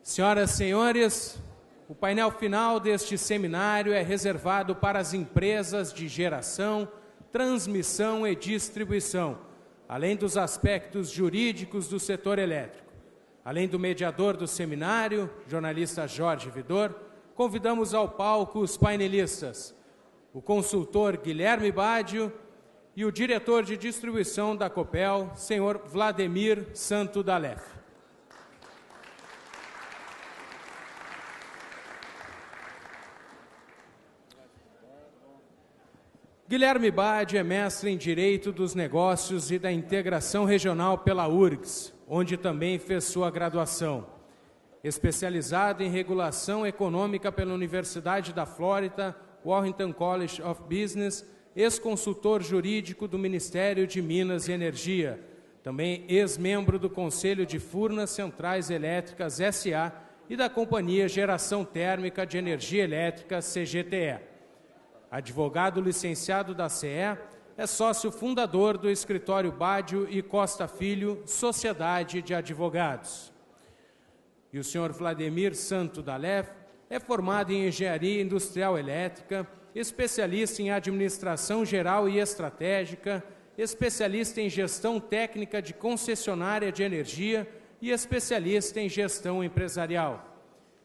Senhoras e senhores, o painel final deste seminário é reservado para as empresas de geração, transmissão e distribuição, além dos aspectos jurídicos do setor elétrico. Além do mediador do seminário, jornalista Jorge Vidor, convidamos ao palco os painelistas, o consultor Guilherme Badio e o diretor de distribuição da Copel, senhor Vladimir Santo Dalef. Guilherme Badio é mestre em Direito dos Negócios e da Integração Regional pela URGS, onde também fez sua graduação. Especializado em Regulação Econômica pela Universidade da Flórida, Wharton College of Business, ex-consultor jurídico do Ministério de Minas e Energia, também ex-membro do Conselho de Furnas Centrais Elétricas S.A. e da Companhia Geração Térmica de Energia Elétrica, CGTE. Advogado licenciado da CE, é sócio fundador do escritório Badio e Costa Filho, Sociedade de Advogados. E o senhor Vladimir Santo Dalef é formado em Engenharia Industrial Elétrica, especialista em Administração Geral e Estratégica, especialista em Gestão Técnica de Concessionária de Energia e especialista em Gestão Empresarial.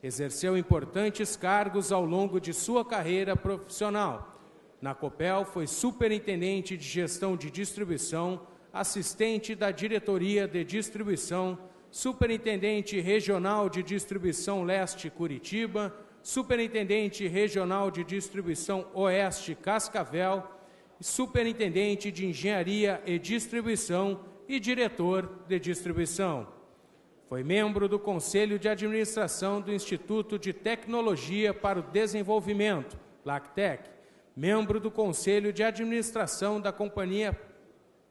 Exerceu importantes cargos ao longo de sua carreira profissional. Na Copel, foi superintendente de gestão de distribuição, assistente da diretoria de distribuição, superintendente regional de distribuição Leste Curitiba, superintendente regional de distribuição Oeste Cascavel, superintendente de engenharia e distribuição e diretor de distribuição. Foi membro do Conselho de Administração do Instituto de Tecnologia para o Desenvolvimento, LACTEC, membro do Conselho de Administração da Companhia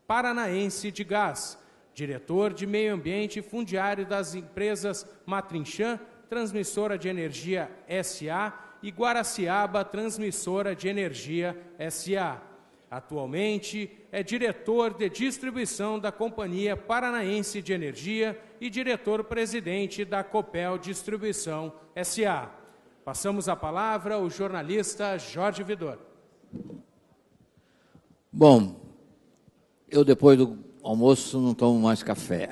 Paranaense de Gás, diretor de Meio Ambiente e fundiário das empresas Matrinchã, Transmissora de Energia S.A. e Guaraciaba, Transmissora de Energia S.A. Atualmente, é diretor de distribuição da Companhia Paranaense de Energia e diretor-presidente da Copel Distribuição S.A. Passamos a palavra ao jornalista Jorge Vidor. Bom, eu depois do almoço não tomo mais café.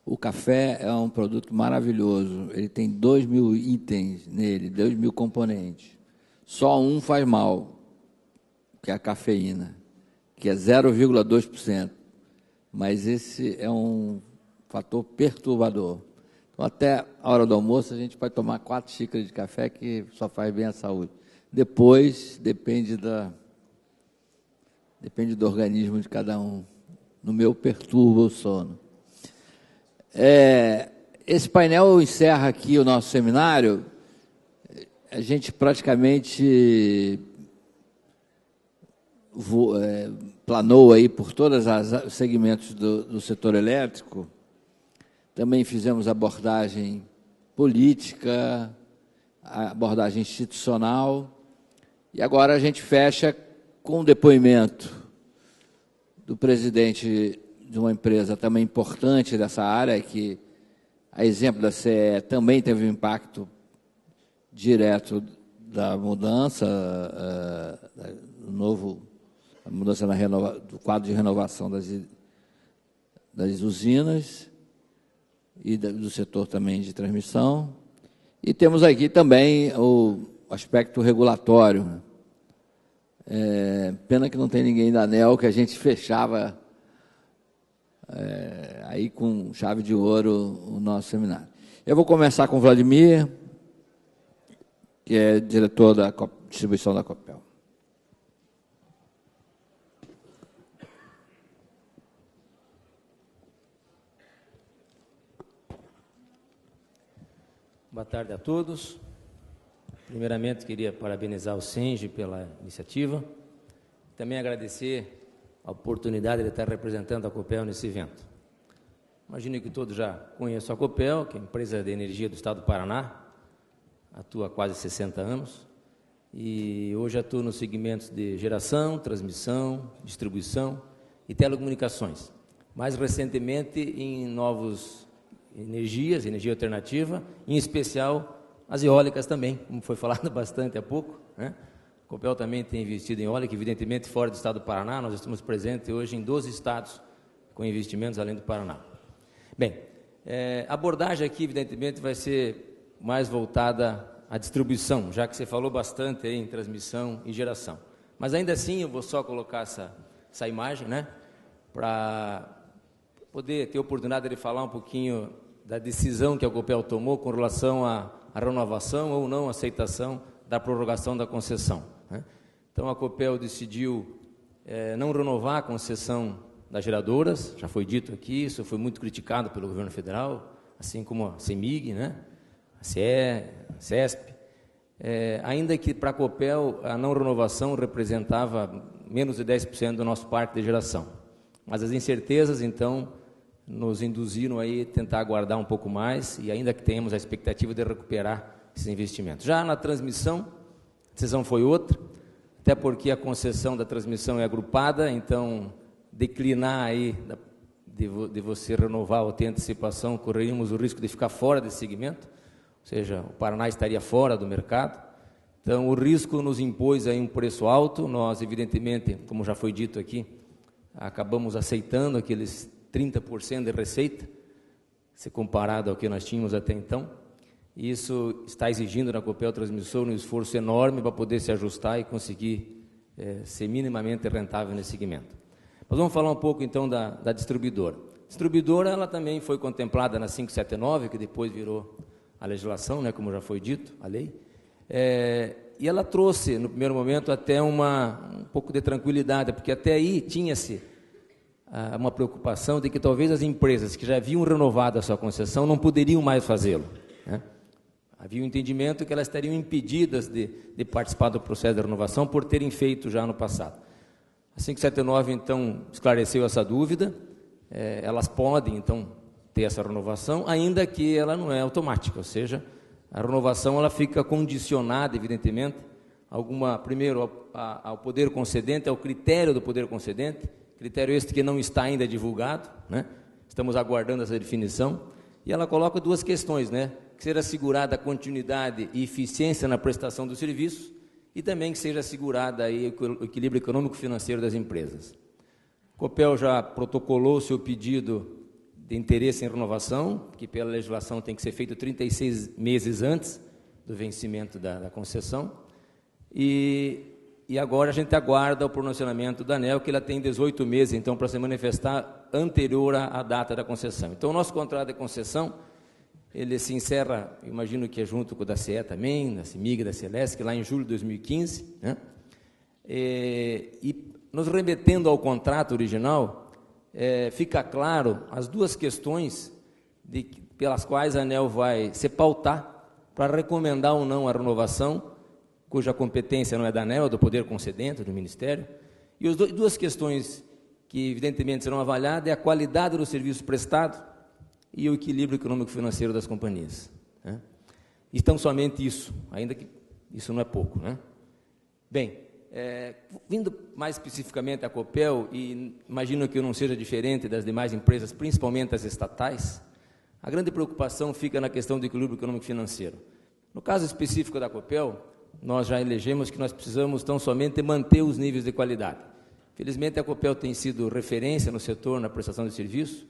O café é um produto maravilhoso, ele tem 2.000 itens nele, 2.000 componentes. Só um faz mal, que é a cafeína, que é 0,2%. Mas esse é um fator perturbador. Então, até a hora do almoço, a gente pode tomar 4 xícaras de café, que só faz bem à saúde. Depois, depende do organismo de cada um. No meu, perturba o sono. Esse painel encerra aqui o nosso seminário. A gente praticamente planou aí por todos os segmentos do setor elétrico. Também fizemos abordagem política, abordagem institucional, e agora a gente fecha com um depoimento do presidente de uma empresa também importante dessa área, que, a exemplo da CE, também teve um impacto direto da mudança, a mudança do quadro de renovação das usinas e do setor também de transmissão. E temos aqui também o aspecto regulatório. Pena que não tem ninguém da ANEEL, que a gente fechava aí com chave de ouro o nosso seminário. Eu vou começar com o Vladimir, que é diretor da distribuição da Copel. Boa tarde a todos. Primeiramente, queria parabenizar o SENGE pela iniciativa. Também agradecer a oportunidade de estar representando a Copel nesse evento. Imagino que todos já conheçam a Copel, que é a empresa de energia do Estado do Paraná, atua há quase 60 anos, e hoje atua nos segmentos de geração, transmissão, distribuição e telecomunicações. Mais recentemente, em novos energias, energia alternativa, em especial as eólicas também, como foi falado bastante há pouco, né? A Copel também tem investido em eólica, evidentemente fora do estado do Paraná. Nós estamos presentes hoje em 12 estados com investimentos além do Paraná. Bem, a abordagem aqui, evidentemente, vai ser mais voltada à distribuição, já que você falou bastante aí em transmissão e geração. Mas ainda assim, eu vou só colocar essa imagem, né, para poder ter a oportunidade de falar um pouquinho da decisão que a Copel tomou com relação à renovação ou não aceitação da prorrogação da concessão, né? Então, a Copel decidiu não renovar a concessão das geradoras, já foi dito aqui, isso foi muito criticado pelo governo federal, assim como a CEMIG, né, a CE, a CESP, ainda que para a Copel a não renovação representava menos de 10% do nosso parque de geração. Mas as incertezas, então, nos induziram aí a tentar aguardar um pouco mais, e ainda que tenhamos a expectativa de recuperar esses investimentos. Já na transmissão, a decisão foi outra, até porque a concessão da transmissão é agrupada, então declinar aí de você renovar ou ter antecipação, correríamos o risco de ficar fora desse segmento, ou seja, o Paraná estaria fora do mercado. Então, o risco nos impôs aí um preço alto. Nós, evidentemente, como já foi dito aqui, acabamos aceitando aqueles 30% de receita, se comparado ao que nós tínhamos até então. Isso está exigindo na Copel Transmissão um esforço enorme para poder se ajustar e conseguir ser minimamente rentável nesse segmento. Mas vamos falar um pouco, então, da distribuidora. A distribuidora, ela também foi contemplada na 579, que depois virou a legislação, né, como já foi dito, a lei. E ela trouxe, no primeiro momento, até um pouco de tranquilidade, porque até aí tinha-se uma preocupação de que talvez as empresas que já haviam renovado a sua concessão não poderiam mais fazê-lo, né? Havia um entendimento que elas estariam impedidas de participar do processo de renovação por terem feito já no passado. A 579, então, esclareceu essa dúvida. Elas podem, então, ter essa renovação, ainda que ela não é automática, ou seja, a renovação ela fica condicionada, evidentemente, primeiro ao poder concedente, ao critério do poder concedente, critério este que não está ainda divulgado, né? Estamos aguardando essa definição, e ela coloca duas questões, né? Que seja assegurada a continuidade e eficiência na prestação dos serviços e também que seja assegurada aí o equilíbrio econômico-financeiro das empresas. A Copel já protocolou seu pedido de interesse em renovação, que pela legislação tem que ser feito 36 meses antes do vencimento da concessão, e agora a gente aguarda o pronunciamento da ANEEL, que ela tem 18 meses, então, para se manifestar anterior à data da concessão. Então, o nosso contrato de concessão, ele se encerra, imagino que é junto com o da CE também, da CEMIG, da Celesc, lá em julho de 2015, né? E nos remetendo ao contrato original, fica claro as duas questões pelas quais a ANEEL vai se pautar para recomendar ou não a renovação, cuja competência não é da ANEEL, é do Poder Concedente, do Ministério. E as duas questões que, evidentemente, serão avaliadas é a qualidade do serviço prestado e o equilíbrio econômico-financeiro das companhias, né? Então, somente isso, ainda que isso não é pouco, né? Bem, vindo mais especificamente à Copel, e imagino que eu não seja diferente das demais empresas, principalmente as estatais, a grande preocupação fica na questão do equilíbrio econômico-financeiro. No caso específico da Copel, nós já elegemos que nós precisamos tão somente manter os níveis de qualidade. Felizmente, a Copel tem sido referência no setor, na prestação de serviço.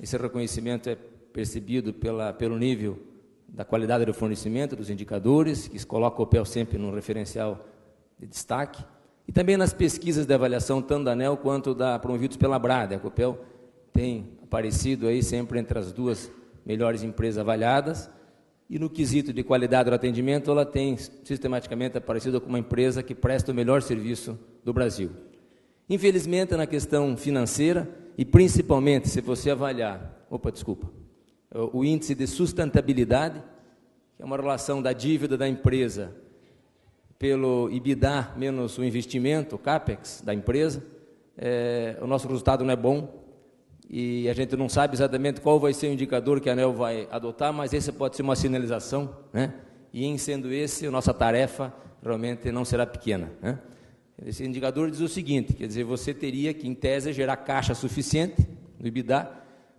Esse reconhecimento é percebido pelo nível da qualidade do fornecimento, dos indicadores, que coloca a Copel sempre num referencial de destaque, e também nas pesquisas de avaliação, tanto da ANEEL quanto promovidos pela Brade. A Copel tem aparecido aí sempre entre as duas melhores empresas avaliadas, e no quesito de qualidade do atendimento, ela tem sistematicamente aparecido como uma empresa que presta o melhor serviço do Brasil. Infelizmente, na questão financeira, e principalmente se você avaliar, o índice de sustentabilidade, que é uma relação da dívida da empresa pelo EBITDA menos o investimento, o CAPEX da empresa, o nosso resultado não é bom, e a gente não sabe exatamente qual vai ser o indicador que a ANEEL vai adotar, mas esse pode ser uma sinalização, né? E em sendo esse, a nossa tarefa realmente não será pequena, né? Esse indicador diz o seguinte, quer dizer, você teria que, em tese, gerar caixa suficiente no EBITDA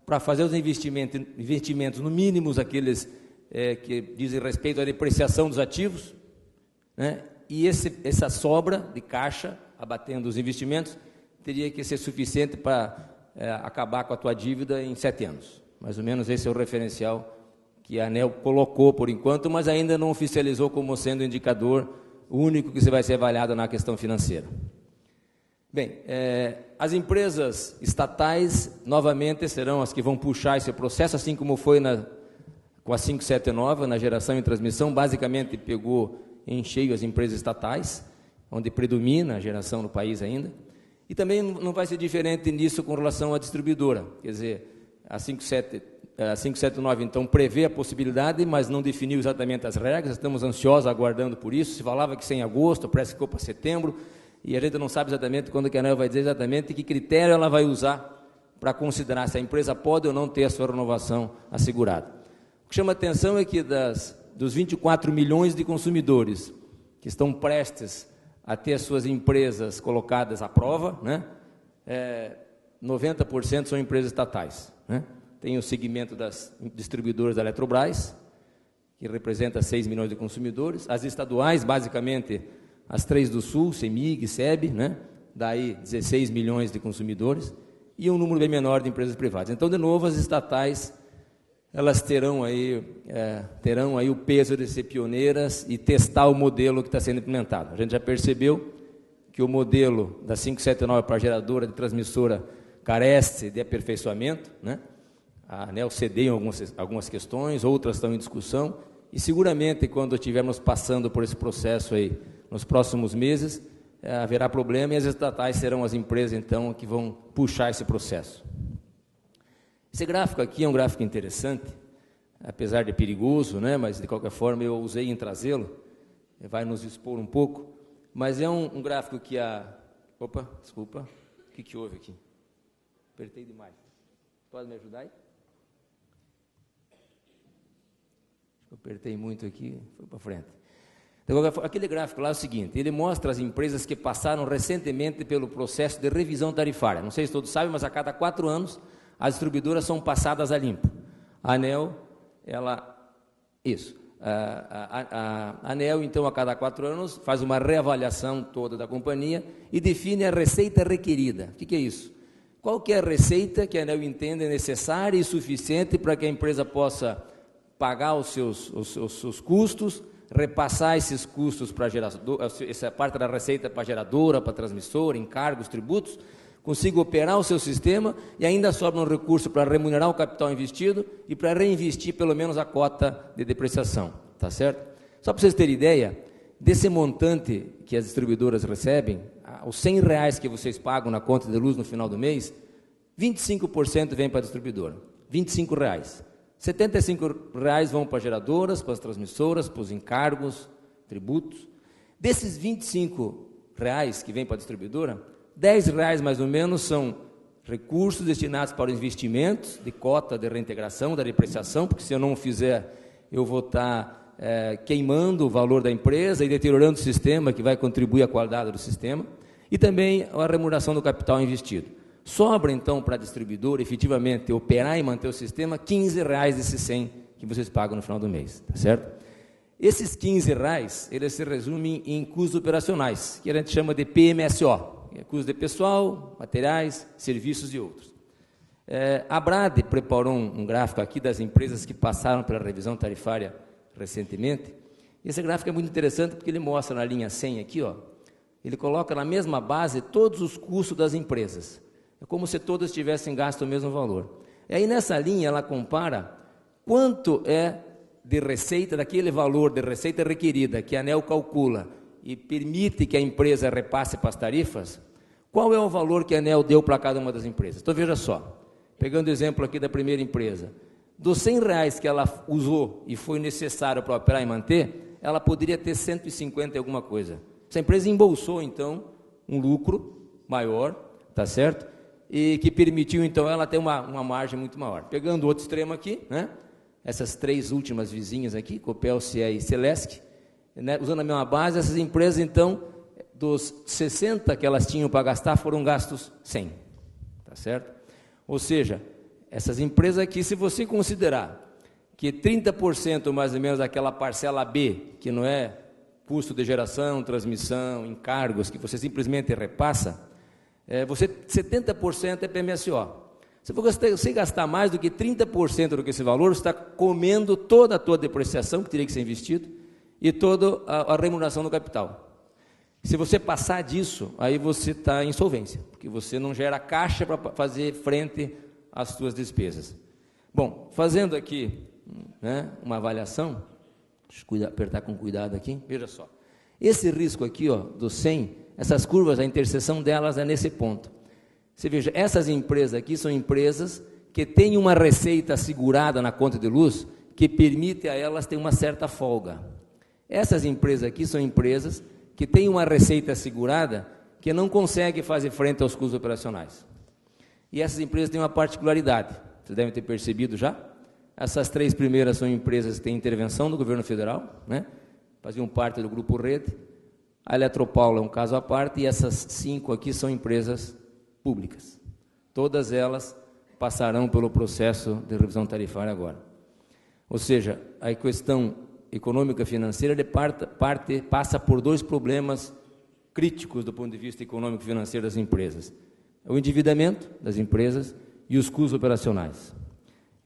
para fazer os investimentos no mínimos, aqueles que dizem respeito à depreciação dos ativos, né? E essa sobra de caixa, abatendo os investimentos, teria que ser suficiente para acabar com a tua dívida em 7 anos. Mais ou menos esse é o referencial que a ANEEL colocou por enquanto, mas ainda não oficializou como sendo o indicador único que vai ser avaliado na questão financeira. Bem, as empresas estatais, novamente, serão as que vão puxar esse processo, assim como foi com a 579, na geração e transmissão, basicamente pegou em cheio as empresas estatais, onde predomina a geração no país ainda, e também não vai ser diferente nisso com relação à distribuidora, quer dizer, a 579, então, prevê a possibilidade, mas não definiu exatamente as regras, estamos ansiosos aguardando por isso, se falava que 100 de agosto, parece que ficou para setembro, e a gente não sabe exatamente quando que a ANEEL vai dizer exatamente que critério ela vai usar para considerar se a empresa pode ou não ter a sua renovação assegurada. O que chama a atenção é que dos 24 milhões de consumidores que estão prestes a ter as suas empresas colocadas à prova, né, 90% são empresas estatais, né? Tem o segmento das distribuidoras da Eletrobras, que representa 6 milhões de consumidores, as estaduais, basicamente, as 3 do Sul, CEMIG, SEB, né? Daí 16 milhões de consumidores, e um número bem menor de empresas privadas. Então, de novo, as estatais, elas terão aí o peso de ser pioneiras e testar o modelo que está sendo implementado. A gente já percebeu que o modelo da 579 para a geradora de transmissora carece de aperfeiçoamento, né? A ANEEL cedeu em algumas questões, outras estão em discussão, e seguramente quando estivermos passando por esse processo aí, nos próximos meses, haverá problema e as estatais serão as empresas, então, que vão puxar esse processo. Esse gráfico aqui é um gráfico interessante, apesar de perigoso, né, mas de qualquer forma eu usei em trazê-lo, vai nos expor um pouco, mas é um gráfico que Opa, desculpa, o que houve aqui? Apertei demais. Pode me ajudar aí? Eu apertei muito aqui, foi para frente. Então, aquele gráfico lá é o seguinte, ele mostra as empresas que passaram recentemente pelo processo de revisão tarifária. Não sei se todos sabem, mas a cada 4 anos as distribuidoras são passadas a limpo. A ANEEL, a ANEEL, então, a cada 4 anos, faz uma reavaliação toda da companhia e define a receita requerida. O que é isso? Qual que é a receita que a ANEEL entende necessária e suficiente para que a empresa possa pagar os seus custos, repassar esses custos para a geradora, essa parte da receita para a geradora, para a transmissora, encargos, tributos, consiga operar o seu sistema e ainda sobra um recurso para remunerar o capital investido e para reinvestir pelo menos a cota de depreciação, tá certo? Só para vocês terem ideia, desse montante que as distribuidoras recebem, os R$100 que vocês pagam na conta de luz no final do mês, 25% vem para a distribuidora, R$25. R$75 vão para as geradoras, para as transmissoras, para os encargos, tributos. Desses R$25 que vem para a distribuidora, R$10 mais ou menos são recursos destinados para os investimentos de cota de reintegração, da depreciação, porque se eu não fizer, eu vou estar queimando o valor da empresa e deteriorando o sistema, que vai contribuir à qualidade do sistema, e também a remuneração do capital investido. Sobra, então, para a distribuidora, efetivamente, operar e manter o sistema, R$15 desses 100 que vocês pagam no final do mês, tá certo? Esses R$15, eles se resumem em custos operacionais, que a gente chama de PMSO, que é custo de pessoal, materiais, serviços e outros. A Brade preparou um gráfico aqui das empresas que passaram pela revisão tarifária recentemente. Esse gráfico é muito interessante porque ele mostra na linha 100 aqui, ó, ele coloca na mesma base todos os custos das empresas. É como se todas tivessem gasto o mesmo valor. E aí nessa linha ela compara quanto é de receita, daquele valor de receita requerida que a ANEEL calcula e permite que a empresa repasse para as tarifas, qual é o valor que a ANEEL deu para cada uma das empresas. Então veja só, pegando o exemplo aqui da primeira empresa, dos R$100 que ela usou e foi necessário para operar e manter, ela poderia ter 150 e alguma coisa. Essa empresa embolsou então um lucro maior, tá certo? E que permitiu, então, ela ter uma margem muito maior. Pegando o outro extremo aqui, né, essas 3 últimas vizinhas aqui, Copel, CIE e Celesc, né, usando a mesma base, essas empresas, então, dos 60 que elas tinham para gastar, foram gastos 100, tá certo? Ou seja, essas empresas aqui, se você considerar que 30% mais ou menos daquela parcela B, que não é custo de geração, transmissão, encargos, que você simplesmente repassa, 70% é PMSO. Se você gastar mais do que 30% do que esse valor, você está comendo toda a tua depreciação, que teria que ser investido, e toda a remuneração do capital. Se você passar disso, aí você está em insolvência, porque você não gera caixa para fazer frente às suas despesas. Bom, fazendo aqui, né, uma avaliação, deixa eu apertar com cuidado aqui, veja só. Esse risco aqui, ó, do 100, essas curvas, a interseção delas é nesse ponto. Você veja, essas empresas aqui são empresas que têm uma receita assegurada na conta de luz que permite a elas ter uma certa folga. Essas empresas aqui são empresas que têm uma receita assegurada que não consegue fazer frente aos custos operacionais. E essas empresas têm uma particularidade, vocês devem ter percebido já. Essas 3 primeiras são empresas que têm intervenção do governo federal, né? Faziam parte do Grupo Rede. A Eletropaulo é um caso à parte, e essas 5 aqui são empresas públicas. Todas elas passarão pelo processo de revisão tarifária agora. Ou seja, a questão econômica financeira passa por 2 problemas críticos do ponto de vista econômico financeiro das empresas. O endividamento das empresas e os custos operacionais.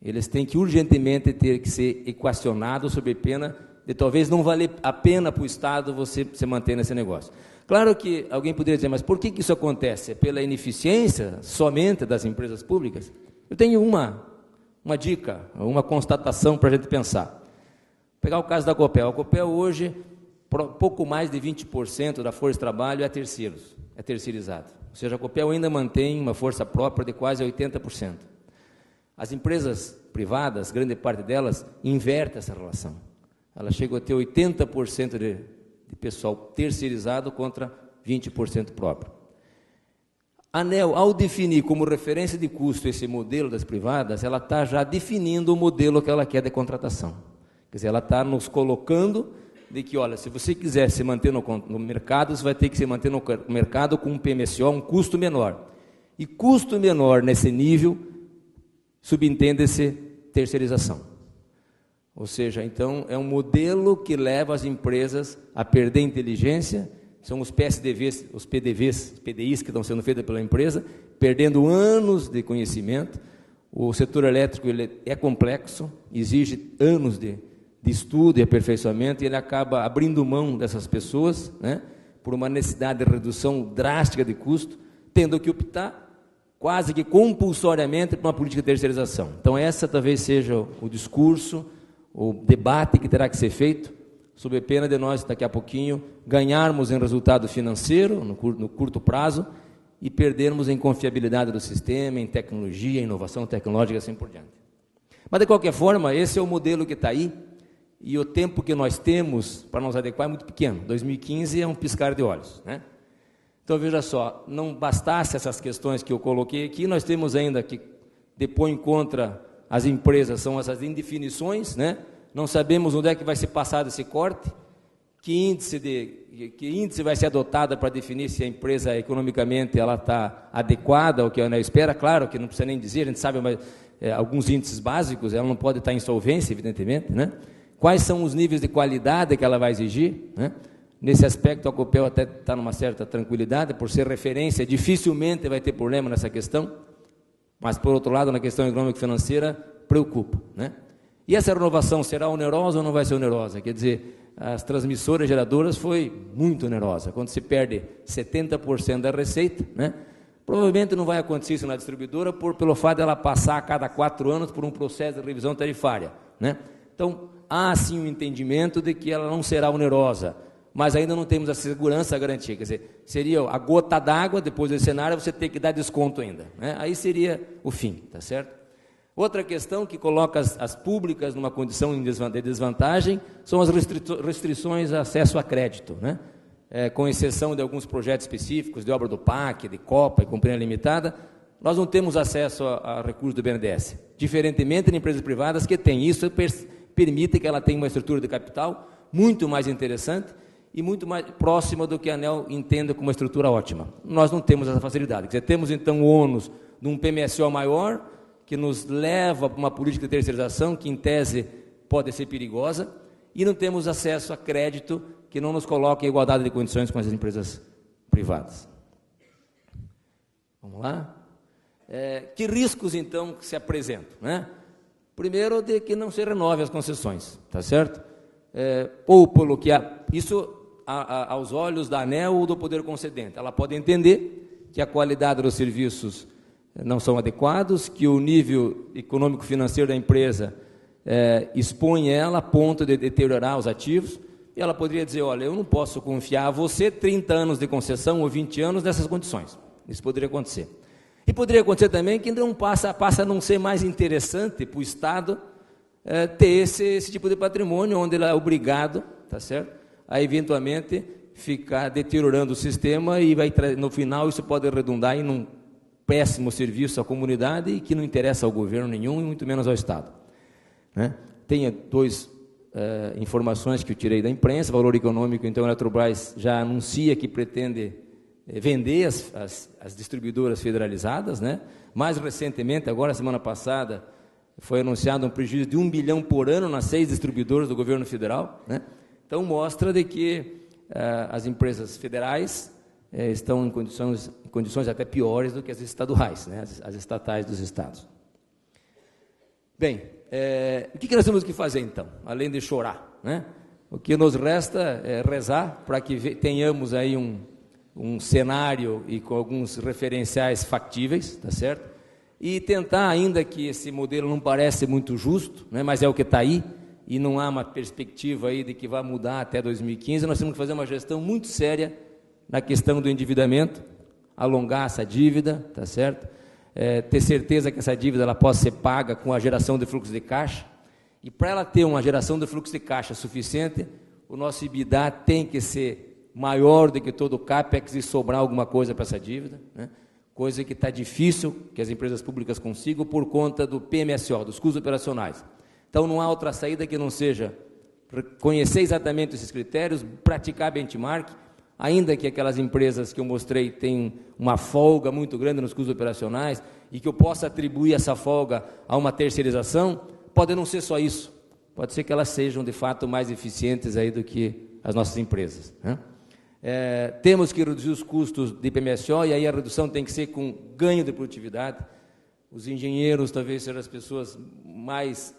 Eles têm que urgentemente ter que ser equacionados sob pena de talvez não valer a pena para o Estado você se manter nesse negócio. Claro que alguém poderia dizer, mas por que isso acontece? É pela ineficiência somente das empresas públicas? Eu tenho uma dica, uma constatação para a gente pensar. Vou pegar o caso da Copel. A Copel hoje, pouco mais de 20% da força de trabalho é terceiros, é terceirizado. Ou seja, a Copel ainda mantém uma força própria de quase 80%. As empresas privadas, grande parte delas, inverte essa relação. Elas chegam a ter 80% de pessoal terceirizado contra 20% próprio. A ANEEL, ao definir como referência de custo esse modelo das privadas, ela está já definindo o modelo que ela quer de contratação. Quer dizer, ela está nos colocando de que, olha, se você quiser se manter no mercado, você vai ter que se manter no mercado com um PMSO, um custo menor. E custo menor nesse nível, subentende-se terceirização. Ou seja, então, é um modelo que leva as empresas a perder inteligência, são os PSDVs, os PDVs, os PDIs que estão sendo feitos pela empresa, perdendo anos de conhecimento. O setor elétrico ele é complexo, exige anos de estudo e aperfeiçoamento, e ele acaba abrindo mão dessas pessoas, né, por uma necessidade de redução drástica de custo, tendo que optar quase que compulsoriamente por uma política de terceirização. Então, essa talvez seja o discurso, o debate que terá que ser feito, sob pena de nós, daqui a pouquinho, ganharmos em resultado financeiro, no curto prazo, e perdermos em confiabilidade do sistema, em tecnologia, em inovação tecnológica e assim por diante. Mas, de qualquer forma, esse é o modelo que está aí, e o tempo que nós temos para nos adequar é muito pequeno. 2015 é um piscar de olhos, né? Então, veja só, não bastasse essas questões que eu coloquei aqui, nós temos ainda que depor contra as empresas, são essas indefinições, né? Não sabemos onde é que vai ser passado esse corte, que índice vai ser adotado para definir se a empresa economicamente ela está adequada ao que a ANEEL espera. Claro que não precisa nem dizer, a gente sabe, mas alguns índices básicos, ela não pode estar em insolvência, evidentemente, né? Quais são os níveis de qualidade que ela vai exigir, né? Nesse aspecto, a Copel até está numa certa tranquilidade, por ser referência, dificilmente vai ter problema nessa questão, mas, por outro lado, na questão econômico-financeira, preocupa, né? E essa renovação será onerosa ou não vai ser onerosa? Quer dizer, as transmissoras geradoras foi muito onerosa. Quando se perde 70% da receita, né? Provavelmente não vai acontecer isso na distribuidora pelo fato de ela passar a cada 4 anos por um processo de revisão tarifária, né? Então, há sim um entendimento de que ela não será onerosa, mas ainda não temos a segurança, a garantia. Quer dizer, seria a gota d'água, depois desse cenário, você ter que dar desconto ainda, né? Aí seria o fim, tá certo? Outra questão que coloca as públicas numa condição de desvantagem são as restrições a acesso a crédito, né? Com exceção de alguns projetos específicos, de obra do PAC, de Copa e Companhia Limitada, nós não temos acesso a recursos do BNDES, diferentemente de empresas privadas que têm. Isso permite que ela tenha uma estrutura de capital muito mais interessante e muito mais próxima do que a ANEEL entenda como uma estrutura ótima. Nós não temos essa facilidade. Quer dizer, temos então o ônus de um PMSO maior, que nos leva para uma política de terceirização que, em tese, pode ser perigosa, e não temos acesso a crédito que não nos coloque em igualdade de condições com as empresas privadas. Vamos lá? Que riscos, então, se apresentam, né? Primeiro, de que não se renove as concessões, tá certo? Ou pelo que isso aos olhos da ANEEL ou do poder concedente. Ela pode entender que a qualidade dos serviços não são adequados, que o nível econômico-financeiro da empresa expõe ela a ponto de deteriorar os ativos, e ela poderia dizer, olha, eu não posso confiar a você 30 anos de concessão ou 20 anos nessas condições. Isso poderia acontecer. E poderia acontecer também que não passa a não ser mais interessante para o Estado ter esse tipo de patrimônio, onde ele é obrigado, tá certo, a eventualmente ficar deteriorando o sistema, e no final isso pode redundar em um péssimo serviço à comunidade e que não interessa ao governo nenhum, e muito menos ao Estado, né? Tem duas informações que eu tirei da imprensa. Valor Econômico, então, a Eletrobras já anuncia que pretende vender as distribuidoras federalizadas, né? Mais recentemente, agora, semana passada, foi anunciado um prejuízo de 1 bilhão por ano nas 6 distribuidoras do governo federal, né? Então, mostra de que as empresas federais estão em condições até piores do que as estaduais, né? As estatais dos estados. Bem, o que nós temos que fazer, então, além de chorar, né? O que nos resta é rezar para que tenhamos aí um cenário e com alguns referenciais factíveis, tá certo? E tentar, ainda que esse modelo não parece muito justo, né, mas é o que está aí, e não há uma perspectiva aí de que vai mudar até 2015, nós temos que fazer uma gestão muito séria na questão do endividamento, alongar essa dívida, tá certo? Ter certeza que essa dívida ela possa ser paga com a geração de fluxo de caixa, e para ela ter uma geração de fluxo de caixa suficiente, o nosso EBITDA tem que ser maior do que todo o CAPEX e sobrar alguma coisa para essa dívida, né? Coisa que está difícil que as empresas públicas consigam por conta do PMSO, dos custos operacionais. Então, não há outra saída que não seja conhecer exatamente esses critérios, praticar benchmark, ainda que aquelas empresas que eu mostrei tenham uma folga muito grande nos custos operacionais e que eu possa atribuir essa folga a uma terceirização, pode não ser só isso, pode ser que elas sejam, de fato, mais eficientes aí do que as nossas empresas, né? Temos que reduzir os custos de PMSO, e aí a redução tem que ser com ganho de produtividade. Os engenheiros talvez sejam as pessoas mais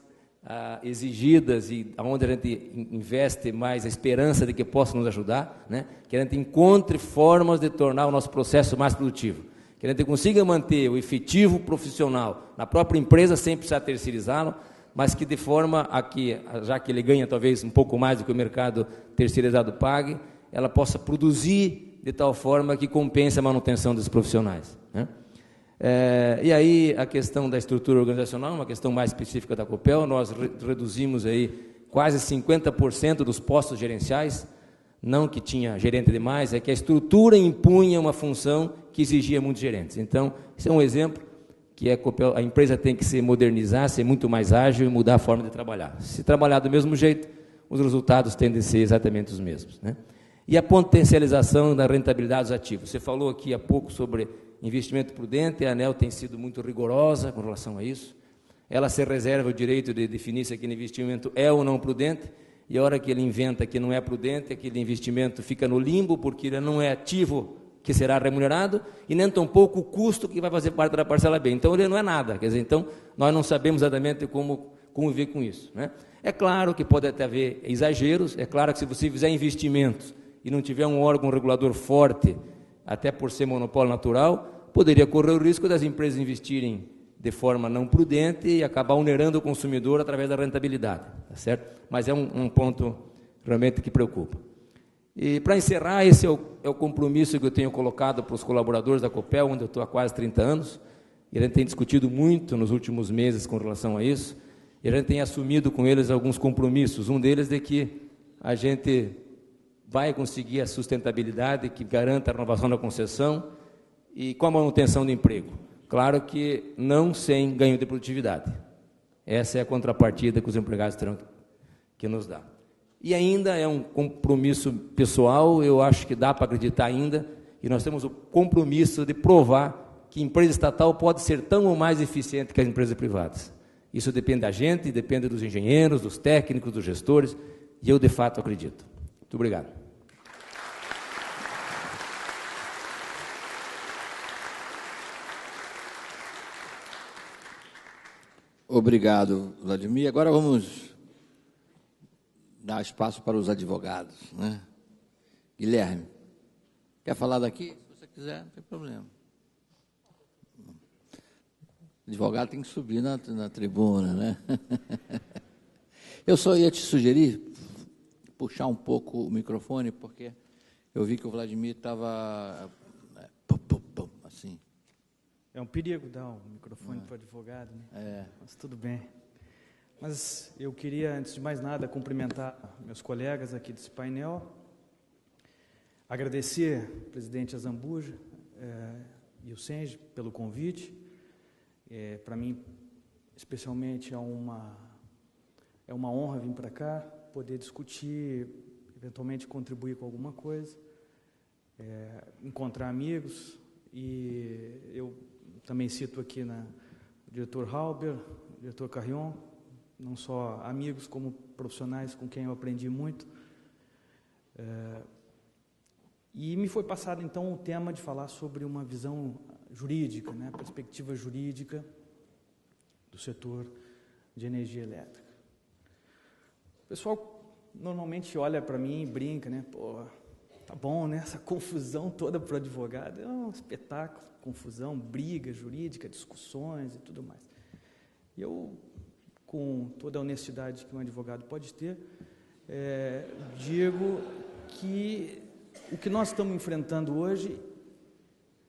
exigidas e onde a gente investe mais a esperança de que possam nos ajudar, né? Que a gente encontre formas de tornar o nosso processo mais produtivo, que a gente consiga manter o efetivo profissional na própria empresa sem precisar terceirizá-lo, mas que de forma a que, já que ele ganha talvez um pouco mais do que o mercado terceirizado pague, ela possa produzir de tal forma que compense a manutenção dos profissionais, né? E aí a questão da estrutura organizacional, uma questão mais específica da Copel, nós reduzimos aí quase 50% dos postos gerenciais, não que tinha gerente demais, é que a estrutura impunha uma função que exigia muitos gerentes. Então, esse é um exemplo que a empresa tem que se modernizar, ser muito mais ágil e mudar a forma de trabalhar. Se trabalhar do mesmo jeito, os resultados tendem a ser exatamente os mesmos, né? E a potencialização da rentabilidade dos ativos. Você falou aqui há pouco sobre investimento prudente, a ANEEL tem sido muito rigorosa com relação a isso. Ela se reserva o direito de definir se aquele investimento é ou não prudente, e a hora que ele inventa que não é prudente, aquele investimento fica no limbo, porque ele não é ativo que será remunerado, e nem tampouco o custo que vai fazer parte da parcela B. Então, ele não é nada. Quer dizer, então, nós não sabemos exatamente como conviver com isso, né? É claro que pode até haver exageros, é claro que se você fizer investimentos e não tiver um órgão regulador forte, até por ser monopólio natural, poderia correr o risco das empresas investirem de forma não prudente e acabar onerando o consumidor através da rentabilidade, tá certo? Mas é um ponto realmente que preocupa. E, para encerrar, esse é o compromisso que eu tenho colocado para os colaboradores da Copel, onde eu estou há quase 30 anos, e a gente tem discutido muito nos últimos meses com relação a isso, e a gente tem assumido com eles alguns compromissos, um deles de que a gente vai conseguir a sustentabilidade que garanta a renovação da concessão e com a manutenção do emprego. Claro que não sem ganho de produtividade. Essa é a contrapartida que os empregados terão que nos dar. E ainda é um compromisso pessoal, eu acho que dá para acreditar ainda, e nós temos o compromisso de provar que empresa estatal pode ser tão ou mais eficiente que as empresas privadas. Isso depende da gente, depende dos engenheiros, dos técnicos, dos gestores, e eu, de fato, acredito. Muito obrigado. Obrigado, Vladimir. Agora vamos dar espaço para os advogados, né? Guilherme, quer falar daqui? Se você quiser, não tem problema. O advogado tem que subir na tribuna, né? Eu só ia te sugerir puxar um pouco o microfone, porque eu vi que o Vladimir estava assim. É um perigo dar um microfone para o advogado, né? Mas tudo bem. Mas eu queria, antes de mais nada, cumprimentar meus colegas aqui desse painel, agradecer ao presidente Azambuja e o Senge pelo convite. Para mim, especialmente, é uma honra vir para cá, poder discutir, eventualmente contribuir com alguma coisa, encontrar amigos, e eu também cito aqui o diretor Halber, o diretor Carrion, não só amigos, como profissionais com quem eu aprendi muito. E me foi passado, então, o tema de falar sobre uma visão jurídica, né, perspectiva jurídica do setor de energia elétrica. O pessoal normalmente olha para mim e brinca, né? Pô, tá bom, né? Essa confusão toda para o advogado é um espetáculo, confusão, briga jurídica, discussões e tudo mais. E eu, com toda a honestidade que um advogado pode ter, digo que o que nós estamos enfrentando hoje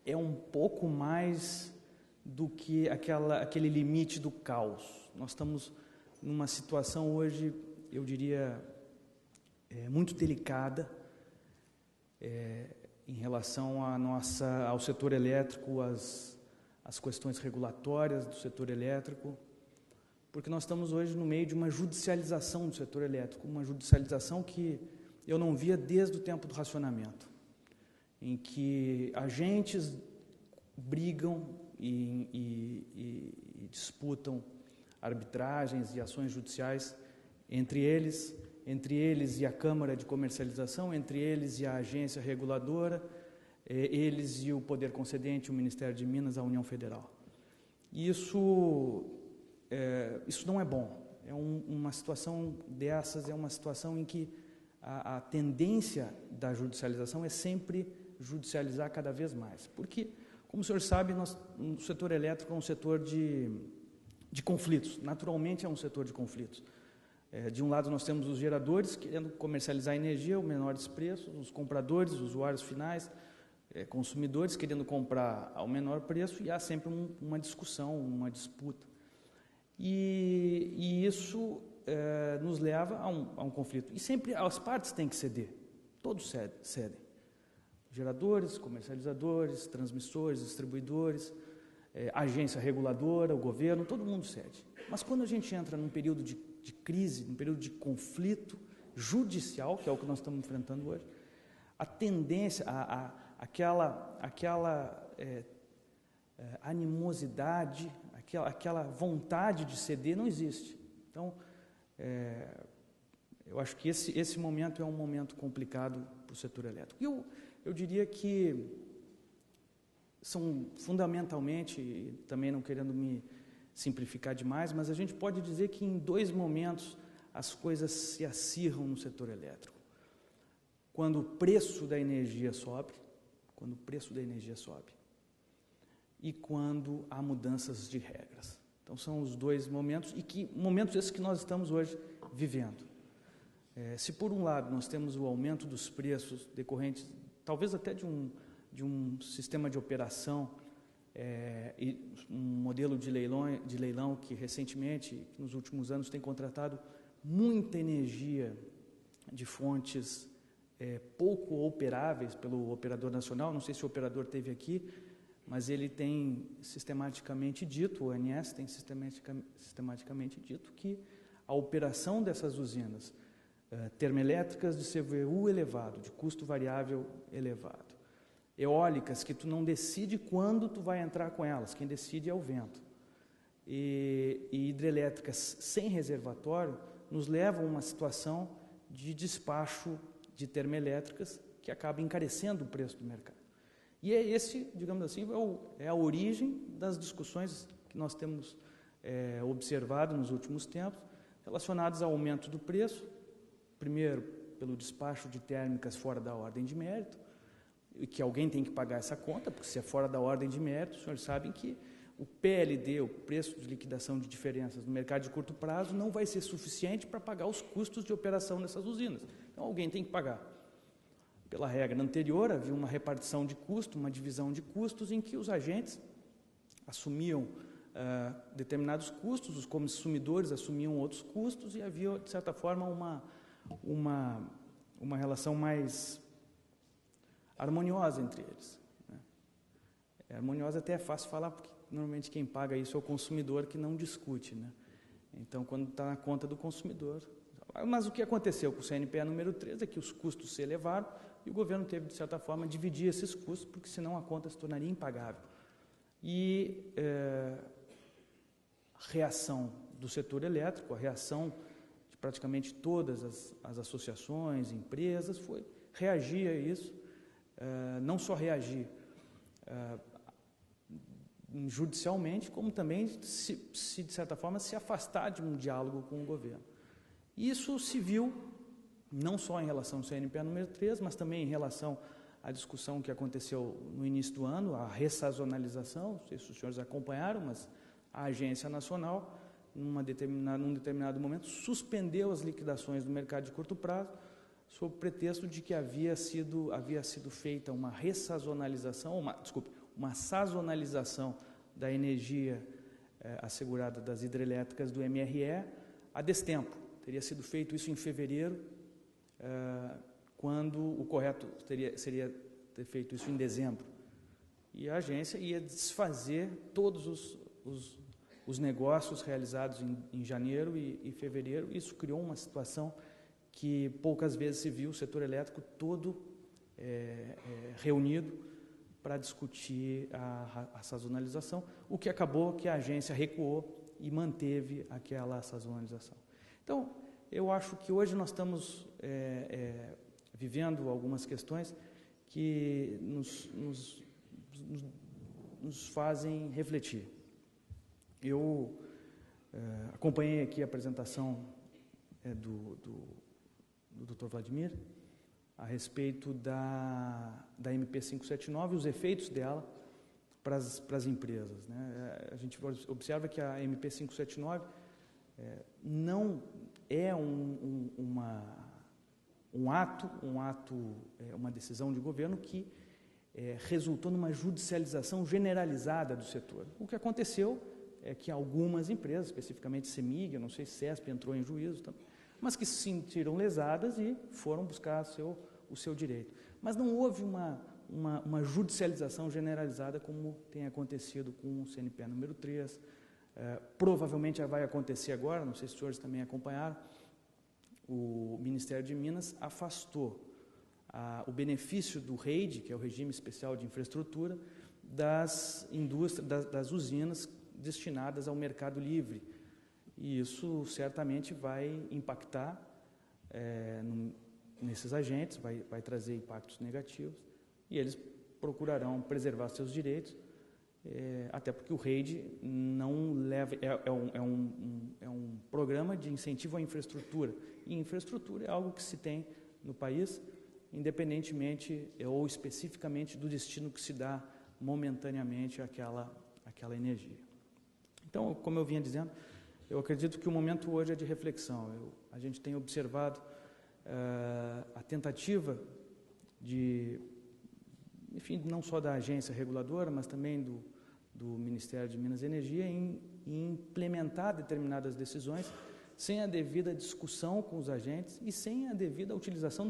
é um pouco mais do que aquele limite do caos. Nós estamos numa situação hoje, eu diria, muito delicada em relação ao setor elétrico, às questões regulatórias do setor elétrico, porque nós estamos hoje no meio de uma judicialização do setor elétrico, uma judicialização que eu não via desde o tempo do racionamento, em que agentes brigam e disputam arbitragens e ações judiciais entre eles e a Câmara de Comercialização, entre eles e a agência reguladora, eles e o poder concedente, o Ministério de Minas, a União Federal. E isso não é bom. Uma situação dessas é uma situação em que a tendência da judicialização é sempre judicializar cada vez mais. Porque, como o senhor sabe, o setor elétrico é um setor de conflitos. Naturalmente é um setor de conflitos. De um lado nós temos os geradores querendo comercializar energia aos menores preços, os compradores, os usuários finais, consumidores querendo comprar ao menor preço, e há sempre uma discussão, uma disputa. E isso nos leva a um conflito. E sempre as partes têm que ceder, todos cedem. Geradores, comercializadores, transmissores, distribuidores, agência reguladora, o governo, todo mundo cede. Mas quando a gente entra num período de crise, num período de conflito judicial, que é o que nós estamos enfrentando hoje, a tendência, aquela animosidade, aquela vontade de ceder não existe. Então, eu acho que esse momento é um momento complicado para o setor elétrico. E eu diria que são fundamentalmente, e também não querendo me simplificar demais, mas a gente pode dizer que em dois momentos as coisas se acirram no setor elétrico. Quando o preço da energia sobe, e quando há mudanças de regras. Então são os dois momentos, momentos esses que nós estamos hoje vivendo. Se por um lado nós temos o aumento dos preços decorrentes, talvez até de um sistema de operação, e um modelo de leilão que recentemente, nos últimos anos, tem contratado muita energia de fontes pouco operáveis pelo operador nacional. Não sei se o operador esteve aqui, mas ele tem sistematicamente dito, o ANS tem sistematicamente dito que a operação dessas usinas termoelétricas de CVU elevado, de custo variável elevado, eólicas que tu não decide quando tu vai entrar com elas, quem decide é o vento. E hidrelétricas sem reservatório nos levam a uma situação de despacho de termoelétricas que acaba encarecendo o preço do mercado. E é esse, digamos assim, é a origem das discussões que nós temos observado nos últimos tempos, relacionadas ao aumento do preço, primeiro pelo despacho de térmicas fora da ordem de mérito, e que alguém tem que pagar essa conta, porque se é fora da ordem de mérito, os senhores sabem que o PLD, o preço de liquidação de diferenças no mercado de curto prazo, não vai ser suficiente para pagar os custos de operação dessas usinas. Então, alguém tem que pagar. Pela regra anterior, havia uma repartição de custo, uma divisão de custos, em que os agentes assumiam determinados custos, os consumidores assumiam outros custos, e havia, de certa forma, uma relação mais harmoniosa entre eles. Harmoniosa até é fácil falar, porque normalmente quem paga isso é o consumidor, que não discute, né? Então, quando está na conta do consumidor... Mas o que aconteceu com o CNPE número 3 é que os custos se elevaram e o governo teve, de certa forma, dividir esses custos, porque senão a conta se tornaria impagável. E a reação do setor elétrico, a reação de praticamente todas as associações, empresas, foi reagir a isso, não só reagir judicialmente, como também, de certa forma, se afastar de um diálogo com o governo. Isso se viu não só em relação ao CNPE número 3, mas também em relação à discussão que aconteceu no início do ano, a ressazonalização, não sei se os senhores acompanharam, mas a Agência Nacional, num determinado momento, suspendeu as liquidações do mercado de curto prazo, sob o pretexto de que havia sido feita uma ressazonalização, uma sazonalização da energia assegurada das hidrelétricas do MRE a destempo. Teria sido feito isso em fevereiro, quando o correto seria ter feito isso em dezembro. E a agência ia desfazer todos os negócios realizados em janeiro e fevereiro. Isso criou uma situação que poucas vezes se viu, o setor elétrico todo reunido para discutir a sazonalização, o que acabou que a agência recuou e manteve aquela sazonalização. Então, eu acho que hoje nós estamos vivendo algumas questões que nos fazem refletir. Eu acompanhei aqui a apresentação do Dr. Vladimir a respeito da MP 579 e os efeitos dela para as empresas, né? A gente observa que a MP 579 não é uma decisão de governo que resultou numa judicialização generalizada do setor. O que aconteceu é que algumas empresas, especificamente CEMIG, eu não sei se CESP entrou em juízo também, mas que se sentiram lesadas e foram buscar o seu direito. Mas não houve uma judicialização generalizada como tem acontecido com o CNPE número 3, provavelmente vai acontecer agora, não sei se os senhores também acompanharam, o Ministério de Minas afastou o benefício do REID, que é o Regime Especial de Infraestrutura, das usinas destinadas ao mercado livre. E isso certamente vai impactar nesses agentes, vai trazer impactos negativos, e eles procurarão preservar seus direitos, até porque o REID não leva, é um programa de incentivo à infraestrutura, e infraestrutura é algo que se tem no país, independentemente ou especificamente do destino que se dá momentaneamente àquela energia. Então, como eu vinha dizendo, eu acredito que o momento hoje é de reflexão. A gente tem observado a tentativa enfim, não só da agência reguladora, mas também do Ministério de Minas e Energia em implementar determinadas decisões sem a devida discussão com os agentes e sem a devida utilização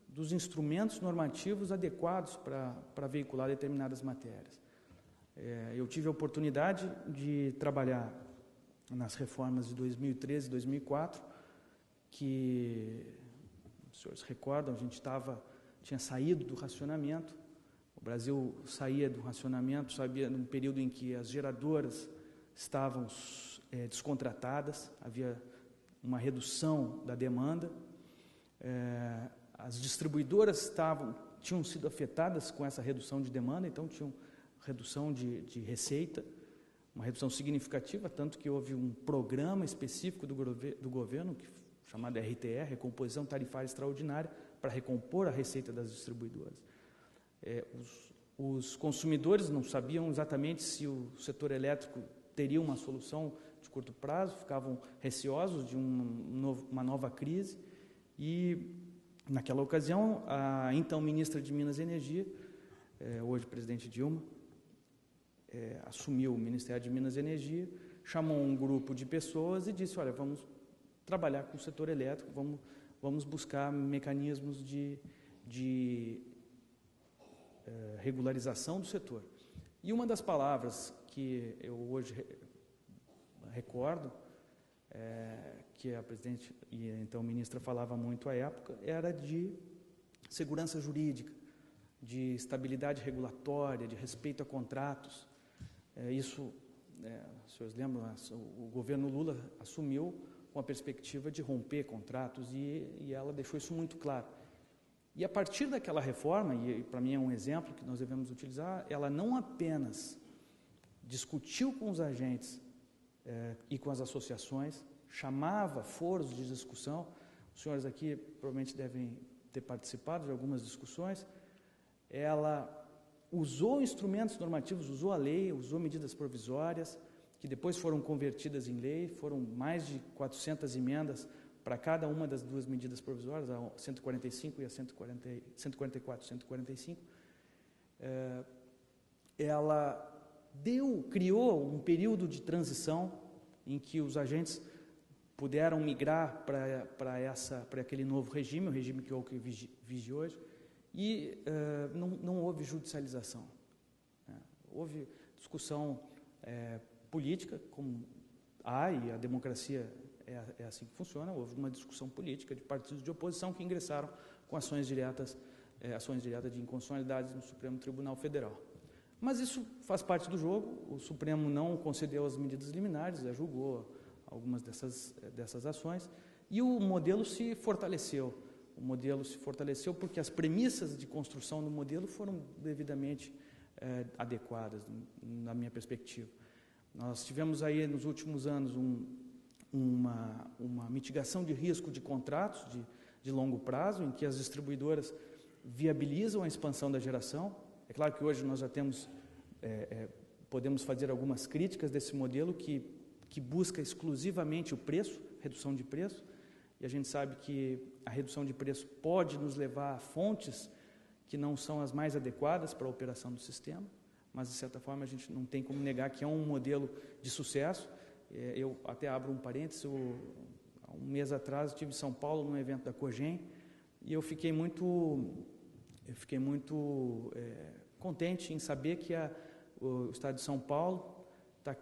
dos instrumentos normativos adequados para veicular determinadas matérias. Eu tive a oportunidade de trabalhar nas reformas de 2013 e 2004, que, os senhores recordam, a gente tinha saído do racionamento, o Brasil saía do racionamento, sabia num período em que as geradoras estavam descontratadas, havia uma redução da demanda, as distribuidoras tinham sido afetadas com essa redução de demanda, então tinham redução de receita, uma redução significativa, tanto que houve um programa específico do governo, chamado RTR, Recomposição Tarifária Extraordinária, para recompor a receita das distribuidoras. Os consumidores não sabiam exatamente se o setor elétrico teria uma solução de curto prazo, ficavam receosos de uma nova crise, e naquela ocasião a então ministra de Minas e Energia, hoje presidente Dilma, assumiu o Ministério de Minas e Energia, chamou um grupo de pessoas e disse: olha, vamos trabalhar com o setor elétrico, vamos buscar mecanismos de regularização do setor. E uma das palavras que eu hoje recordo, que a presidente e então ministra falava muito à época, era de segurança jurídica, de estabilidade regulatória, de respeito a contratos. Isso, os senhores lembram, o governo Lula assumiu com a perspectiva de romper contratos e ela deixou isso muito claro. E a partir daquela reforma, e para mim é um exemplo que nós devemos utilizar, ela não apenas discutiu com os agentes e com as associações, chamava foros de discussão, os senhores aqui provavelmente devem ter participado de algumas discussões, ela usou instrumentos normativos, usou a lei, usou medidas provisórias, que depois foram convertidas em lei, foram mais de 400 emendas para cada uma das duas medidas provisórias, a 145 e a 144 e 145. Ela criou um período de transição em que os agentes puderam migrar para aquele novo regime, o regime que vige hoje, e não houve judicialização. Houve discussão política, como e a democracia é assim que funciona, houve uma discussão política de partidos de oposição que ingressaram com ações diretas de inconstitucionalidade no Supremo Tribunal Federal. Mas isso faz parte do jogo, o Supremo não concedeu as medidas liminares, julgou algumas dessas ações, e o modelo se fortaleceu. O modelo se fortaleceu porque as premissas de construção do modelo foram devidamente adequadas, na minha perspectiva. Nós tivemos aí nos últimos anos uma mitigação de risco de contratos de longo prazo, em que as distribuidoras viabilizam a expansão da geração. É claro que hoje nós já podemos fazer algumas críticas desse modelo que busca exclusivamente o preço, redução de preço, e a gente sabe que a redução de preço pode nos levar a fontes que não são as mais adequadas para a operação do sistema, mas, de certa forma, a gente não tem como negar que é um modelo de sucesso. Eu até abro um parênteses, há um mês atrás eu estive em São Paulo, num evento da Cogem, e eu fiquei muito contente em saber que o Estado de São Paulo está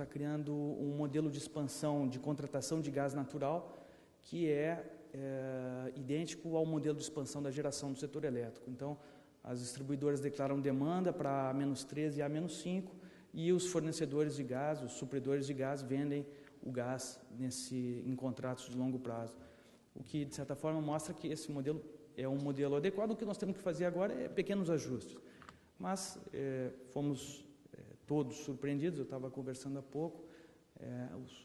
criando um modelo de expansão, de contratação de gás natural, que é idêntico ao modelo de expansão da geração do setor elétrico. Então, as distribuidoras declaram demanda para A-13 e A-5, e os fornecedores de gás, os supridores de gás, vendem o gás em contratos de longo prazo. O que, de certa forma, mostra que esse modelo é um modelo adequado. O que nós temos que fazer agora é pequenos ajustes. Mas fomos todos surpreendidos, eu estava conversando há pouco,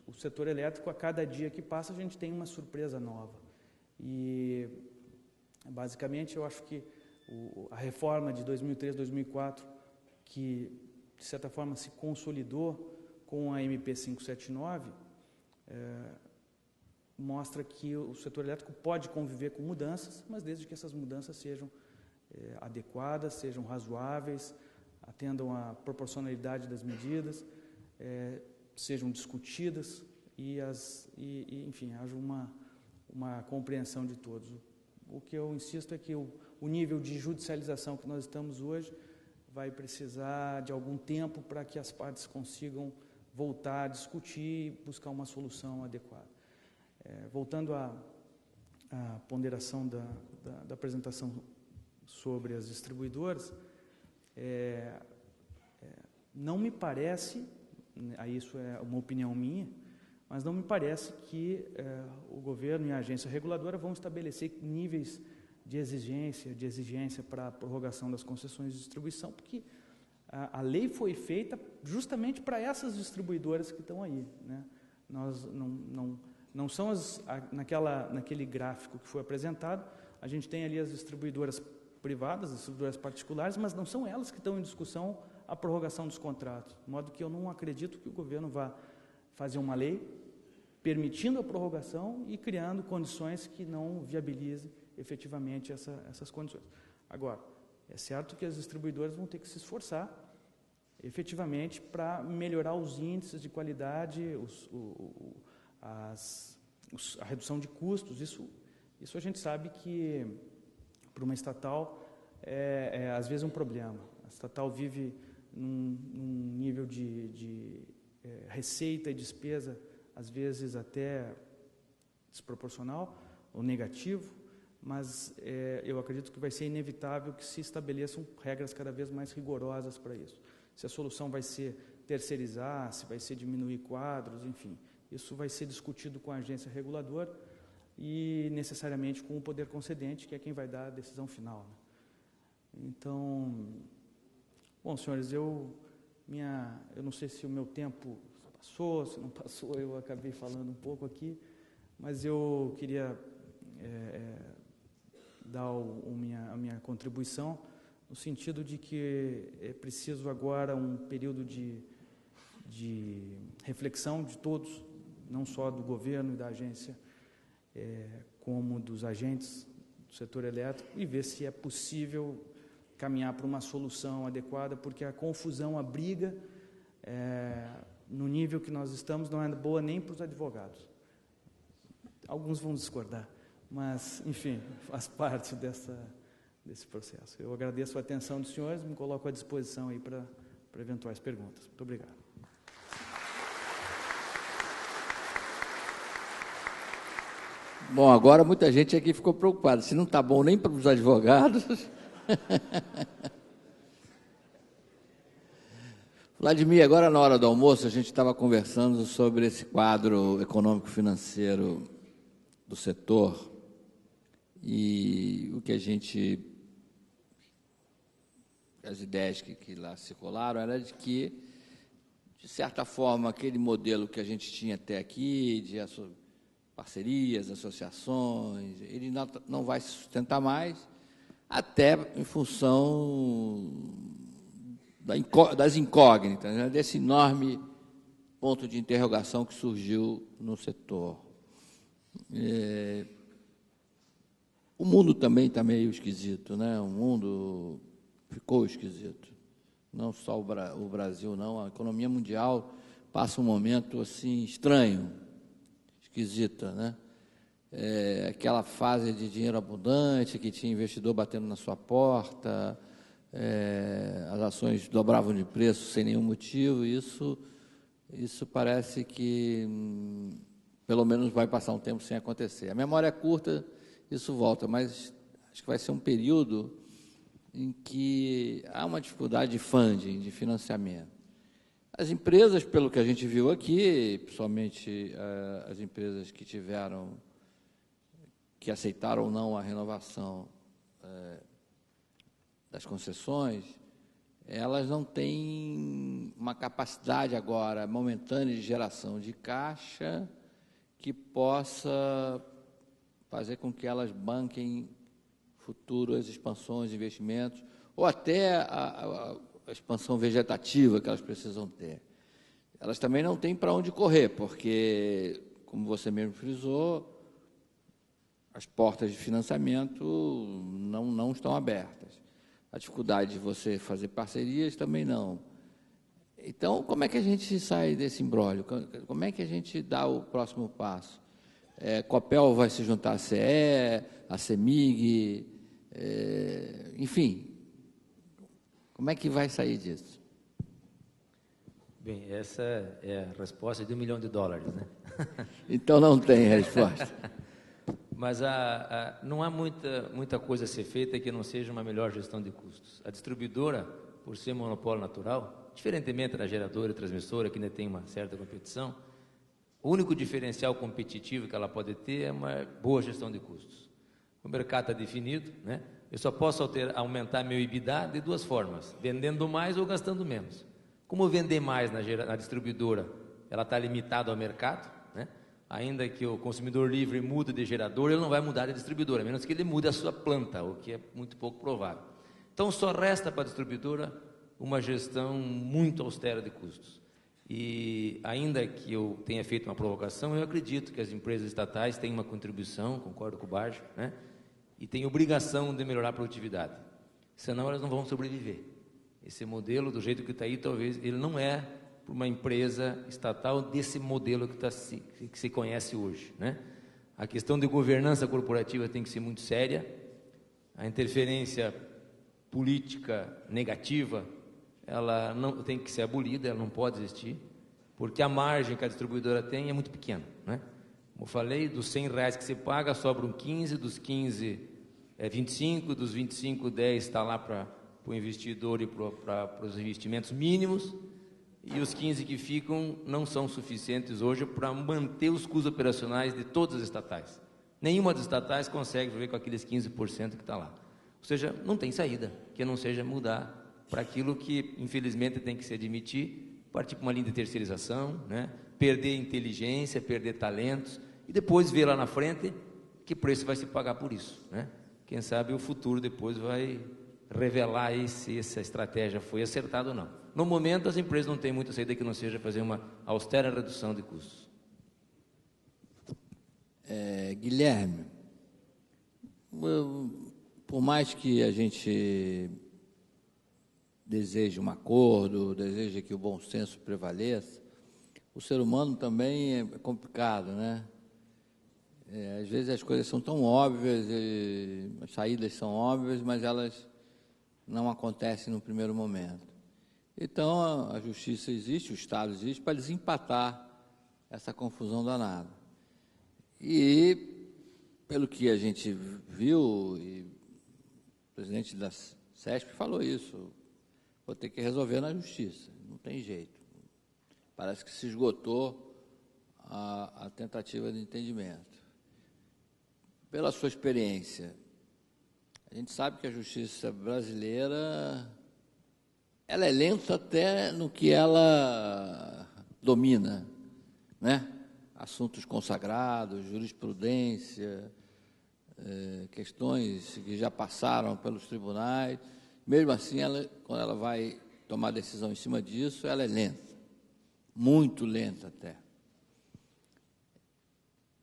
o setor elétrico, a cada dia que passa, a gente tem uma surpresa nova. E, basicamente, eu acho que a reforma de 2003, 2004, que, de certa forma, se consolidou com a MP 579, mostra que o setor elétrico pode conviver com mudanças, mas desde que essas mudanças sejam adequadas, sejam razoáveis, atendam à proporcionalidade das medidas, sejam discutidas e enfim, haja uma compreensão de todos. O que eu insisto é que o nível de judicialização que nós estamos hoje vai precisar de algum tempo para que as partes consigam voltar a discutir e buscar uma solução adequada. Voltando à ponderação da apresentação sobre as distribuidoras, Não me parece, aí isso é uma opinião minha, mas não me parece que o governo e a agência reguladora vão estabelecer níveis de exigência para a prorrogação das concessões de distribuição, porque a lei foi feita justamente para essas distribuidoras que estão aí, né? Nós não são naquele gráfico que foi apresentado, a gente tem ali as distribuidoras privadas, as distribuidoras particulares, mas não são elas que estão em discussão a prorrogação dos contratos, de modo que eu não acredito que o governo vá fazer uma lei permitindo a prorrogação e criando condições que não viabilizem efetivamente essas condições. Agora, é certo que as distribuidoras vão ter que se esforçar efetivamente para melhorar os índices de qualidade, a redução de custos. Isso a gente sabe que para uma estatal às vezes um problema. A estatal vive num nível de receita e despesa às vezes até desproporcional ou negativo, mas eu acredito que vai ser inevitável que se estabeleçam regras cada vez mais rigorosas para isso. Se a solução vai ser terceirizar, se vai ser diminuir quadros, enfim, isso vai ser discutido com a agência reguladora e necessariamente com o poder concedente, que é quem vai dar a decisão final, né? Então, bom, senhores, eu não sei se o meu tempo passou, se não passou, eu acabei falando um pouco aqui, mas eu queria dar a minha contribuição no sentido de que é preciso agora um período de reflexão de todos, não só do governo e da agência, como dos agentes do setor elétrico, e ver se é possível caminhar para uma solução adequada, porque a confusão, a briga, no nível que nós estamos, não é boa nem para os advogados. Alguns vão discordar, mas, enfim, faz parte desse processo. Eu agradeço a atenção dos senhores, me coloco à disposição aí para eventuais perguntas. Muito obrigado. Bom, agora muita gente aqui ficou preocupada. Se não está bom nem para os advogados... Vladimir, agora na hora do almoço a gente estava conversando sobre esse quadro econômico-financeiro do setor e o que as ideias que lá circularam era de que, de certa forma, aquele modelo que a gente tinha até aqui, de parcerias, associações, ele não vai se sustentar mais, até em função das incógnitas, né, desse enorme ponto de interrogação que surgiu no setor. O mundo também está meio esquisito, né? O mundo ficou esquisito. Não só o Brasil, não. A economia mundial passa um momento assim estranho, esquisita, né? Aquela fase de dinheiro abundante, que tinha investidor batendo na sua porta, as ações dobravam de preço sem nenhum motivo. Isso parece que pelo menos vai passar um tempo sem acontecer. A memória é curta, isso volta, mas acho que vai ser um período em que há uma dificuldade de funding, de financiamento. As empresas, pelo que a gente viu aqui, principalmente as empresas que aceitaram ou não a renovação das concessões, elas não têm uma capacidade agora momentânea de geração de caixa que possa fazer com que elas banquem futuras expansões, investimentos, ou até a expansão vegetativa que elas precisam ter. Elas também não têm para onde correr, porque, como você mesmo frisou, as portas de financiamento não estão abertas. A dificuldade de você fazer parcerias também não. Então, como é que a gente sai desse imbróglio? Como é que a gente dá o próximo passo? Copel vai se juntar à CE, à CEMIG, enfim. Como é que vai sair disso? Bem, essa é a resposta de $1 milhão, né? Então não tem resposta. Mas não há muita coisa a ser feita que não seja uma melhor gestão de custos. A distribuidora por ser monopólio natural, diferentemente da geradora e transmissora, que ainda tem uma certa competição, o único diferencial competitivo que ela pode ter é uma boa gestão de custos. O mercado está definido, né? Eu só posso aumentar meu EBITDA de duas formas, vendendo mais ou gastando menos. Como vender mais na distribuidora, ela está limitada ao mercado, né? Ainda que o consumidor livre mude de gerador, ele não vai mudar de distribuidora, a menos que ele mude a sua planta, o que é muito pouco provável. Então, só resta para a distribuidora uma gestão muito austera de custos. E, ainda que eu tenha feito uma provocação, eu acredito que as empresas estatais têm uma contribuição, concordo com o Baggio, né? E têm obrigação de melhorar a produtividade, senão elas não vão sobreviver. Esse modelo, do jeito que está aí, talvez ele não é para uma empresa estatal desse modelo que se conhece hoje, né? A questão de governança corporativa tem que ser muito séria, a interferência política negativa, ela não tem que ser abolida, ela não pode existir, porque a margem que a distribuidora tem é muito pequena, né? Como eu falei, dos R$100 que você paga, sobram 15, dos 15 é 25, dos 25, 10 está lá para o investidor e para os investimentos mínimos, e os 15 que ficam não são suficientes hoje para manter os custos operacionais de todas as estatais. Nenhuma das estatais consegue viver com aqueles 15% que está lá. Ou seja, não tem saída, que não seja mudar para aquilo que, infelizmente, tem que se admitir, partir para uma linha de terceirização, né? Perder inteligência, perder talentos, e depois ver lá na frente que preço vai se pagar por isso, né? Quem sabe o futuro depois vai revelar aí se essa estratégia foi acertada ou não. No momento, as empresas não têm muita saída que não seja fazer uma austera redução de custos. Guilherme, por mais que a gente deseje um acordo, deseje que o bom senso prevaleça, o ser humano também é complicado, né? Às vezes as coisas são tão óbvias, as saídas são óbvias, mas elas não acontecem no primeiro momento. Então, a justiça existe, o Estado existe, para desempatar essa confusão danada. E, pelo que a gente viu, e o presidente da CESP falou isso, vou ter que resolver na justiça, não tem jeito. Parece que se esgotou a tentativa de entendimento. Pela sua experiência, a gente sabe que a justiça brasileira, ela é lenta até no que ela domina, né? Assuntos consagrados, jurisprudência, questões que já passaram pelos tribunais. Mesmo assim, quando ela vai tomar decisão em cima disso, ela é lenta, muito lenta até.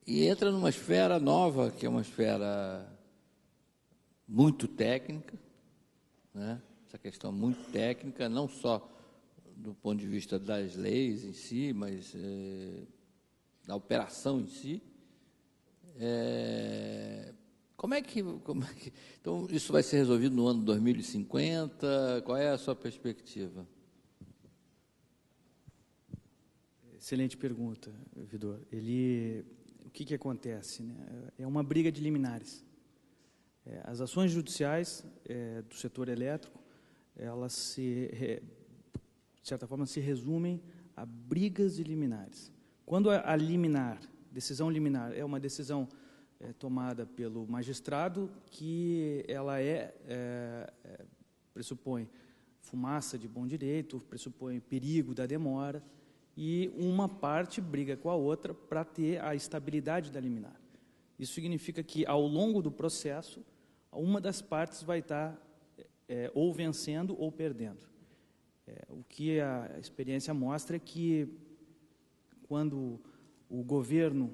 E entra numa esfera nova, que é uma esfera muito técnica, né? Essa questão muito técnica, não só do ponto de vista das leis em si, mas da operação em si. Como é que então, isso vai ser resolvido no ano 2050? Qual é a sua perspectiva? Excelente pergunta, Vidor. O que acontece, né? É uma briga de liminares. As ações judiciais do setor elétrico, elas de certa forma se resumem a brigas de liminares. Quando a decisão liminar é uma decisão tomada pelo magistrado, que ela pressupõe fumaça de bom direito, pressupõe perigo da demora, e uma parte briga com a outra para ter a estabilidade da liminar. Isso significa que, ao longo do processo, uma das partes vai estar ou vencendo ou perdendo. O que a experiência mostra é que, quando o governo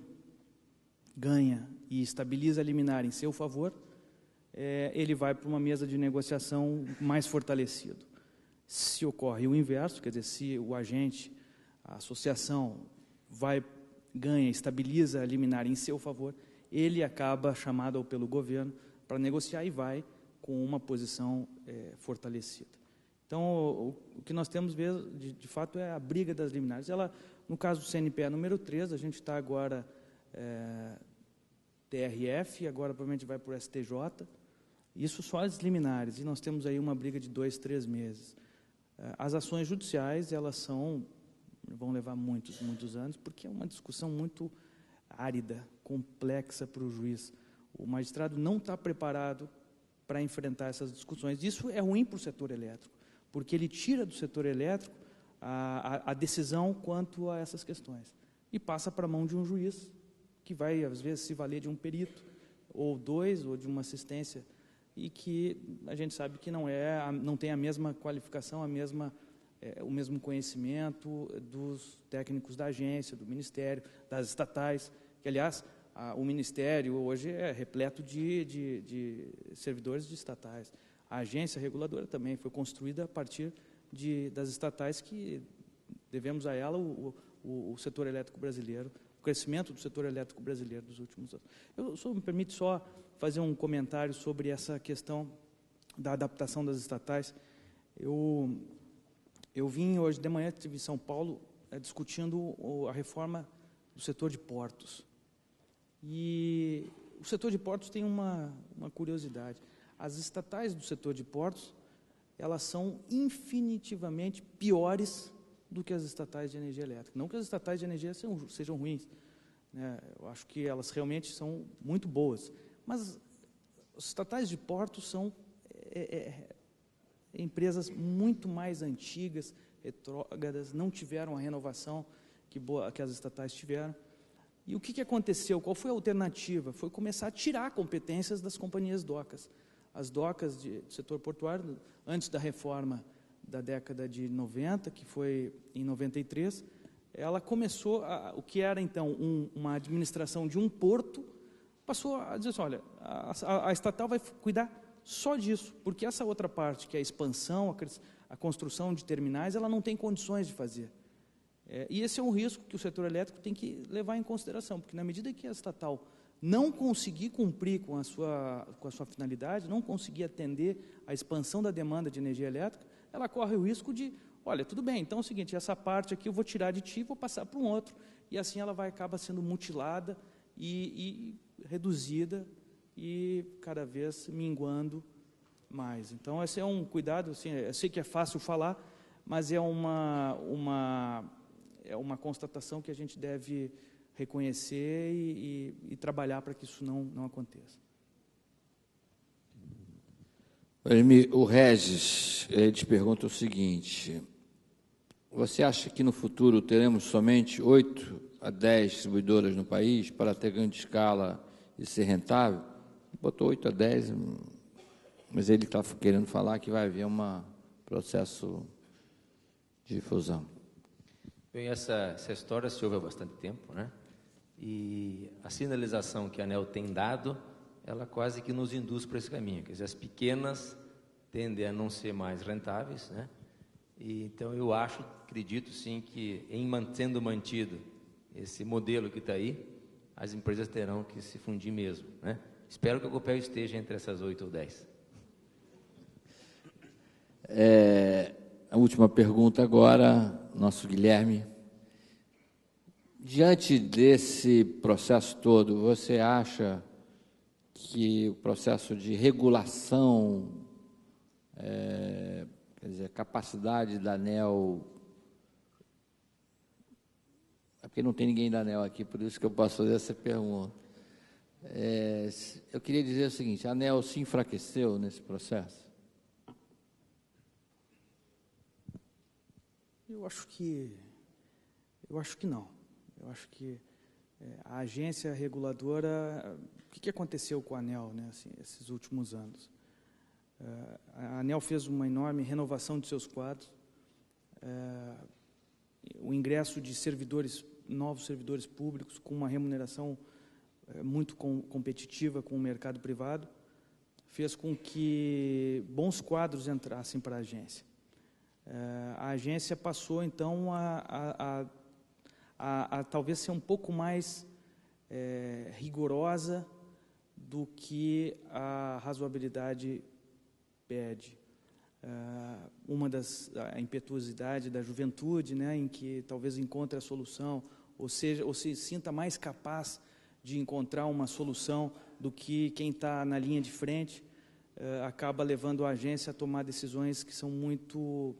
ganha e estabiliza a liminar em seu favor, ele vai para uma mesa de negociação mais fortalecido. Se ocorre o inverso, quer dizer, se o agente, a associação, ganha, estabiliza a liminar em seu favor, ele acaba chamado pelo governo para negociar e vai com uma posição fortalecida. Então, o que nós temos mesmo, de fato, é a briga das liminares. Ela, no caso do CNPE número 3, a gente está agora TRF, agora provavelmente vai para o STJ, isso só as liminares, e nós temos aí uma briga de 2, 3 meses. As ações judiciais, elas vão levar muitos anos, porque é uma discussão muito árida, complexa para o juiz. O magistrado não está preparado para enfrentar essas discussões. Isso é ruim para o setor elétrico, porque ele tira do setor elétrico a decisão quanto a essas questões e passa para a mão de um juiz que vai, às vezes, se valer de um perito, ou dois, ou de uma assistência, e que a gente sabe que não tem a mesma qualificação, o mesmo conhecimento dos técnicos da agência, do Ministério, das estatais, que, aliás, o Ministério hoje é repleto de servidores de estatais. A agência reguladora também foi construída a partir das estatais, que devemos a ela o setor elétrico brasileiro, o crescimento do setor elétrico brasileiro dos últimos anos. Me permite só fazer um comentário sobre essa questão da adaptação das estatais. Eu vim hoje de manhã, estive em São Paulo, discutindo a reforma do setor de portos. E o setor de portos tem uma curiosidade. As estatais do setor de portos, elas são infinitivamente piores do que as estatais de energia elétrica. Não que as estatais de energia sejam ruins, né? Eu acho que elas realmente são muito boas, mas as estatais de portos são empresas muito mais antigas, retrógradas, não tiveram a renovação que as estatais tiveram. E o que aconteceu? Qual foi a alternativa? Foi começar a tirar competências das companhias docas. As docas do setor portuário, antes da reforma da década de 90, que foi em 93, ela começou, o que era então uma administração de um porto, passou a dizer assim, olha, a estatal vai cuidar só disso, porque essa outra parte, que é a expansão, a construção de terminais, ela não tem condições de fazer. E esse é um risco que o setor elétrico tem que levar em consideração, porque na medida que a estatal não conseguir cumprir com a sua finalidade, não conseguir atender à expansão da demanda de energia elétrica, ela corre o risco de, olha, tudo bem, então é o seguinte, essa parte aqui eu vou tirar de ti e vou passar para um outro, e assim ela acaba sendo mutilada e reduzida e cada vez minguando mais. Então, esse é um cuidado, assim, eu sei que é fácil falar, mas é uma constatação que a gente deve reconhecer e trabalhar para que isso não aconteça. O Regis, ele te pergunta o seguinte: você acha que no futuro teremos somente 8 a 10 distribuidoras no país para ter grande escala e ser rentável? Botou 8 a 10, mas ele está querendo falar que vai haver um processo de fusão. Bem, essa história se ouve há bastante tempo, né? E a sinalização que a ANEEL tem dado, ela quase que nos induz para esse caminho. Quer dizer, as pequenas tendem a não ser mais rentáveis, né? E, então, eu acredito sim que, sendo mantido esse modelo que está aí, as empresas terão que se fundir mesmo, né? Espero que a Copel esteja entre essas 8 ou 10. A última pergunta agora, nosso Guilherme. Diante desse processo todo, você acha que o processo de regulação, quer dizer, a capacidade da ANEEL, é porque não tem ninguém da ANEEL aqui, por isso que eu posso fazer essa pergunta. Eu queria dizer o seguinte: a ANEEL se enfraqueceu nesse processo? Eu acho que não. Eu acho que a agência reguladora, o que aconteceu com a ANEEL, né, assim, esses últimos anos? A ANEEL fez uma enorme renovação de seus quadros, o ingresso de novos servidores públicos com uma remuneração muito competitiva com o mercado privado, fez com que bons quadros entrassem para a agência. A agência passou, então, a talvez ser um pouco mais rigorosa do que a razoabilidade pede. A impetuosidade da juventude, né, em que talvez encontre a solução, ou se sinta mais capaz de encontrar uma solução do que quem está na linha de frente, acaba levando a agência a tomar decisões que são muito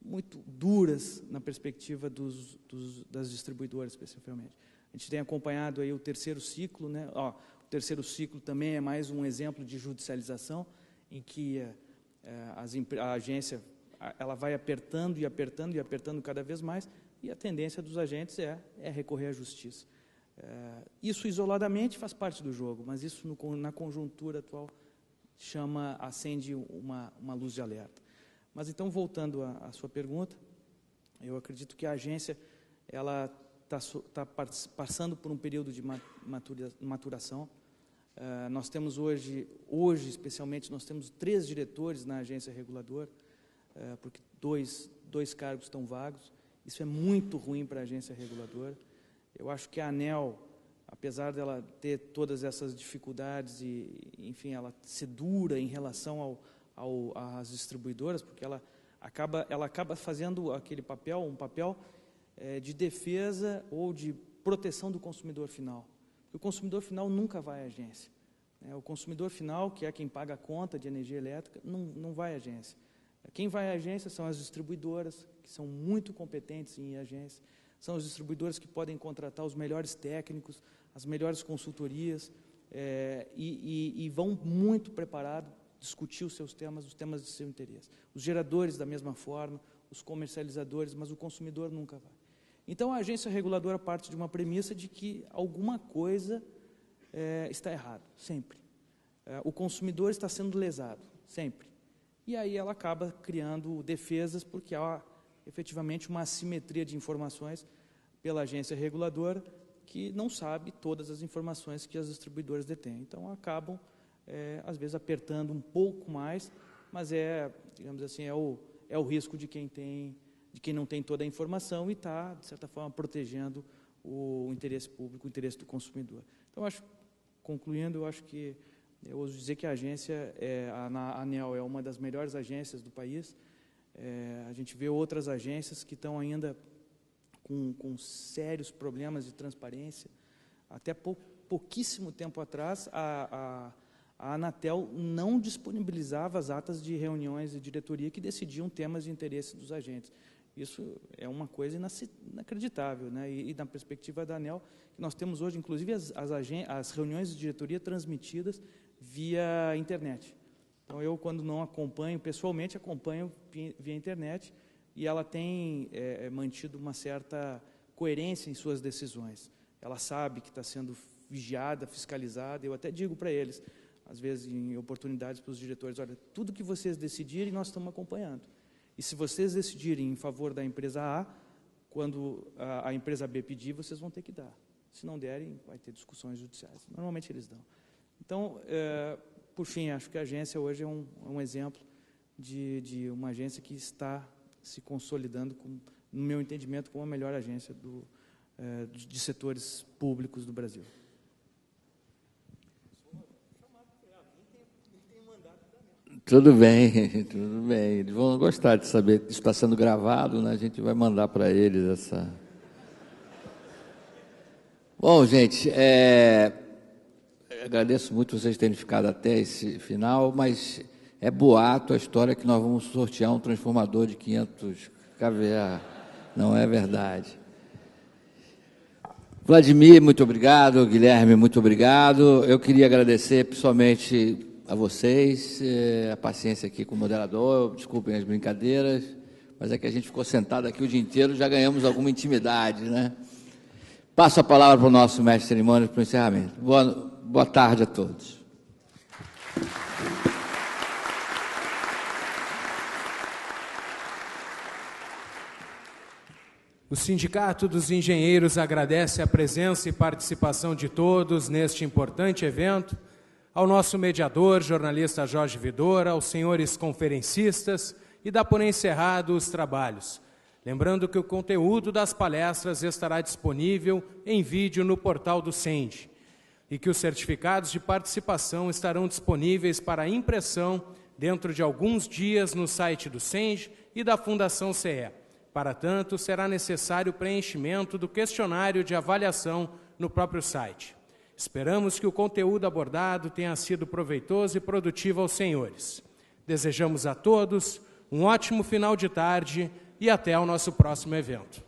muito duras na perspectiva das distribuidoras, especificamente. A gente tem acompanhado aí o terceiro ciclo, né? O terceiro ciclo também é mais um exemplo de judicialização, em que a agência ela vai apertando e apertando e apertando cada vez mais, e a tendência dos agentes é recorrer à justiça. Isso isoladamente faz parte do jogo, mas isso na conjuntura atual acende uma luz de alerta. Mas então, voltando à sua pergunta, eu acredito que a agência ela está passando por um período de maturação. Nós temos hoje especialmente, nós temos 3 diretores na agência reguladora, porque dois cargos estão vagos. Isso é muito ruim para a agência reguladora. Eu acho que a ANEEL, apesar dela ter todas essas dificuldades e, enfim, ela ser dura em relação às distribuidoras, porque ela acaba fazendo aquele papel, um papel de defesa ou de proteção do consumidor final. Porque o consumidor final nunca vai à agência. O consumidor final, que é quem paga a conta de energia elétrica, não vai à agência. Quem vai à agência são as distribuidoras, que são muito competentes em ir à agência. São os distribuidores que podem contratar os melhores técnicos, as melhores consultorias, e vão muito preparados discutir os seus temas, os temas de seu interesse. Os geradores, da mesma forma, os comercializadores, mas o consumidor nunca vai. Então, a agência reguladora parte de uma premissa de que alguma coisa está errada, sempre. O consumidor está sendo lesado, sempre. E aí ela acaba criando defesas, porque há efetivamente uma assimetria de informações pela agência reguladora, que não sabe todas as informações que as distribuidoras detêm. Então, acabam, às vezes, apertando um pouco mais, mas digamos assim, é o risco de quem não tem toda a informação e está, de certa forma, protegendo o interesse público, o interesse do consumidor. Então, concluindo, eu ouso dizer que a agência, a ANEEL, é uma das melhores agências do país. A gente vê outras agências que estão ainda com sérios problemas de transparência. Até pouquíssimo tempo atrás, a Anatel não disponibilizava as atas de reuniões de diretoria que decidiam temas de interesse dos agentes. Isso é uma coisa inacreditável, né? E na perspectiva da ANEEL, nós temos hoje, inclusive, as reuniões de diretoria transmitidas via internet. Então, eu, quando não acompanho pessoalmente, acompanho via internet, e ela tem mantido uma certa coerência em suas decisões. Ela sabe que está sendo vigiada, fiscalizada. Eu até digo para eles, às vezes, em oportunidades para os diretores, olha, tudo que vocês decidirem, nós estamos acompanhando. E se vocês decidirem em favor da empresa A, quando a empresa B pedir, vocês vão ter que dar. Se não derem, vai ter discussões judiciais. Normalmente eles dão. Então, por fim, acho que a agência hoje é um exemplo de uma agência que está se consolidando, no meu entendimento, como a melhor agência de setores públicos do Brasil. Tudo bem, tudo bem. Eles vão gostar de saber que isso está sendo gravado, né? A gente vai mandar para eles essa... Bom, gente, agradeço muito vocês terem ficado até esse final, mas é boato a história que nós vamos sortear um transformador de 500 kVA. Não é verdade. Vladimir, muito obrigado. Guilherme, muito obrigado. Eu queria agradecer pessoalmente a vocês, a paciência aqui com o moderador, desculpem as brincadeiras, mas é que a gente ficou sentado aqui o dia inteiro, já ganhamos alguma intimidade, né? Passo a palavra para o nosso mestre de cerimônias para o encerramento. Boa tarde a todos. O Sindicato dos Engenheiros agradece a presença e participação de todos neste importante evento, ao nosso mediador, jornalista Jorge Vidora, aos senhores conferencistas e dá por encerrado os trabalhos. Lembrando que o conteúdo das palestras estará disponível em vídeo no portal do SEND e que os certificados de participação estarão disponíveis para impressão dentro de alguns dias no site do SEND e da Fundação CE. Para tanto, será necessário o preenchimento do questionário de avaliação no próprio site. Esperamos que o conteúdo abordado tenha sido proveitoso e produtivo aos senhores. Desejamos a todos Um ótimo final de tarde e até o nosso próximo evento.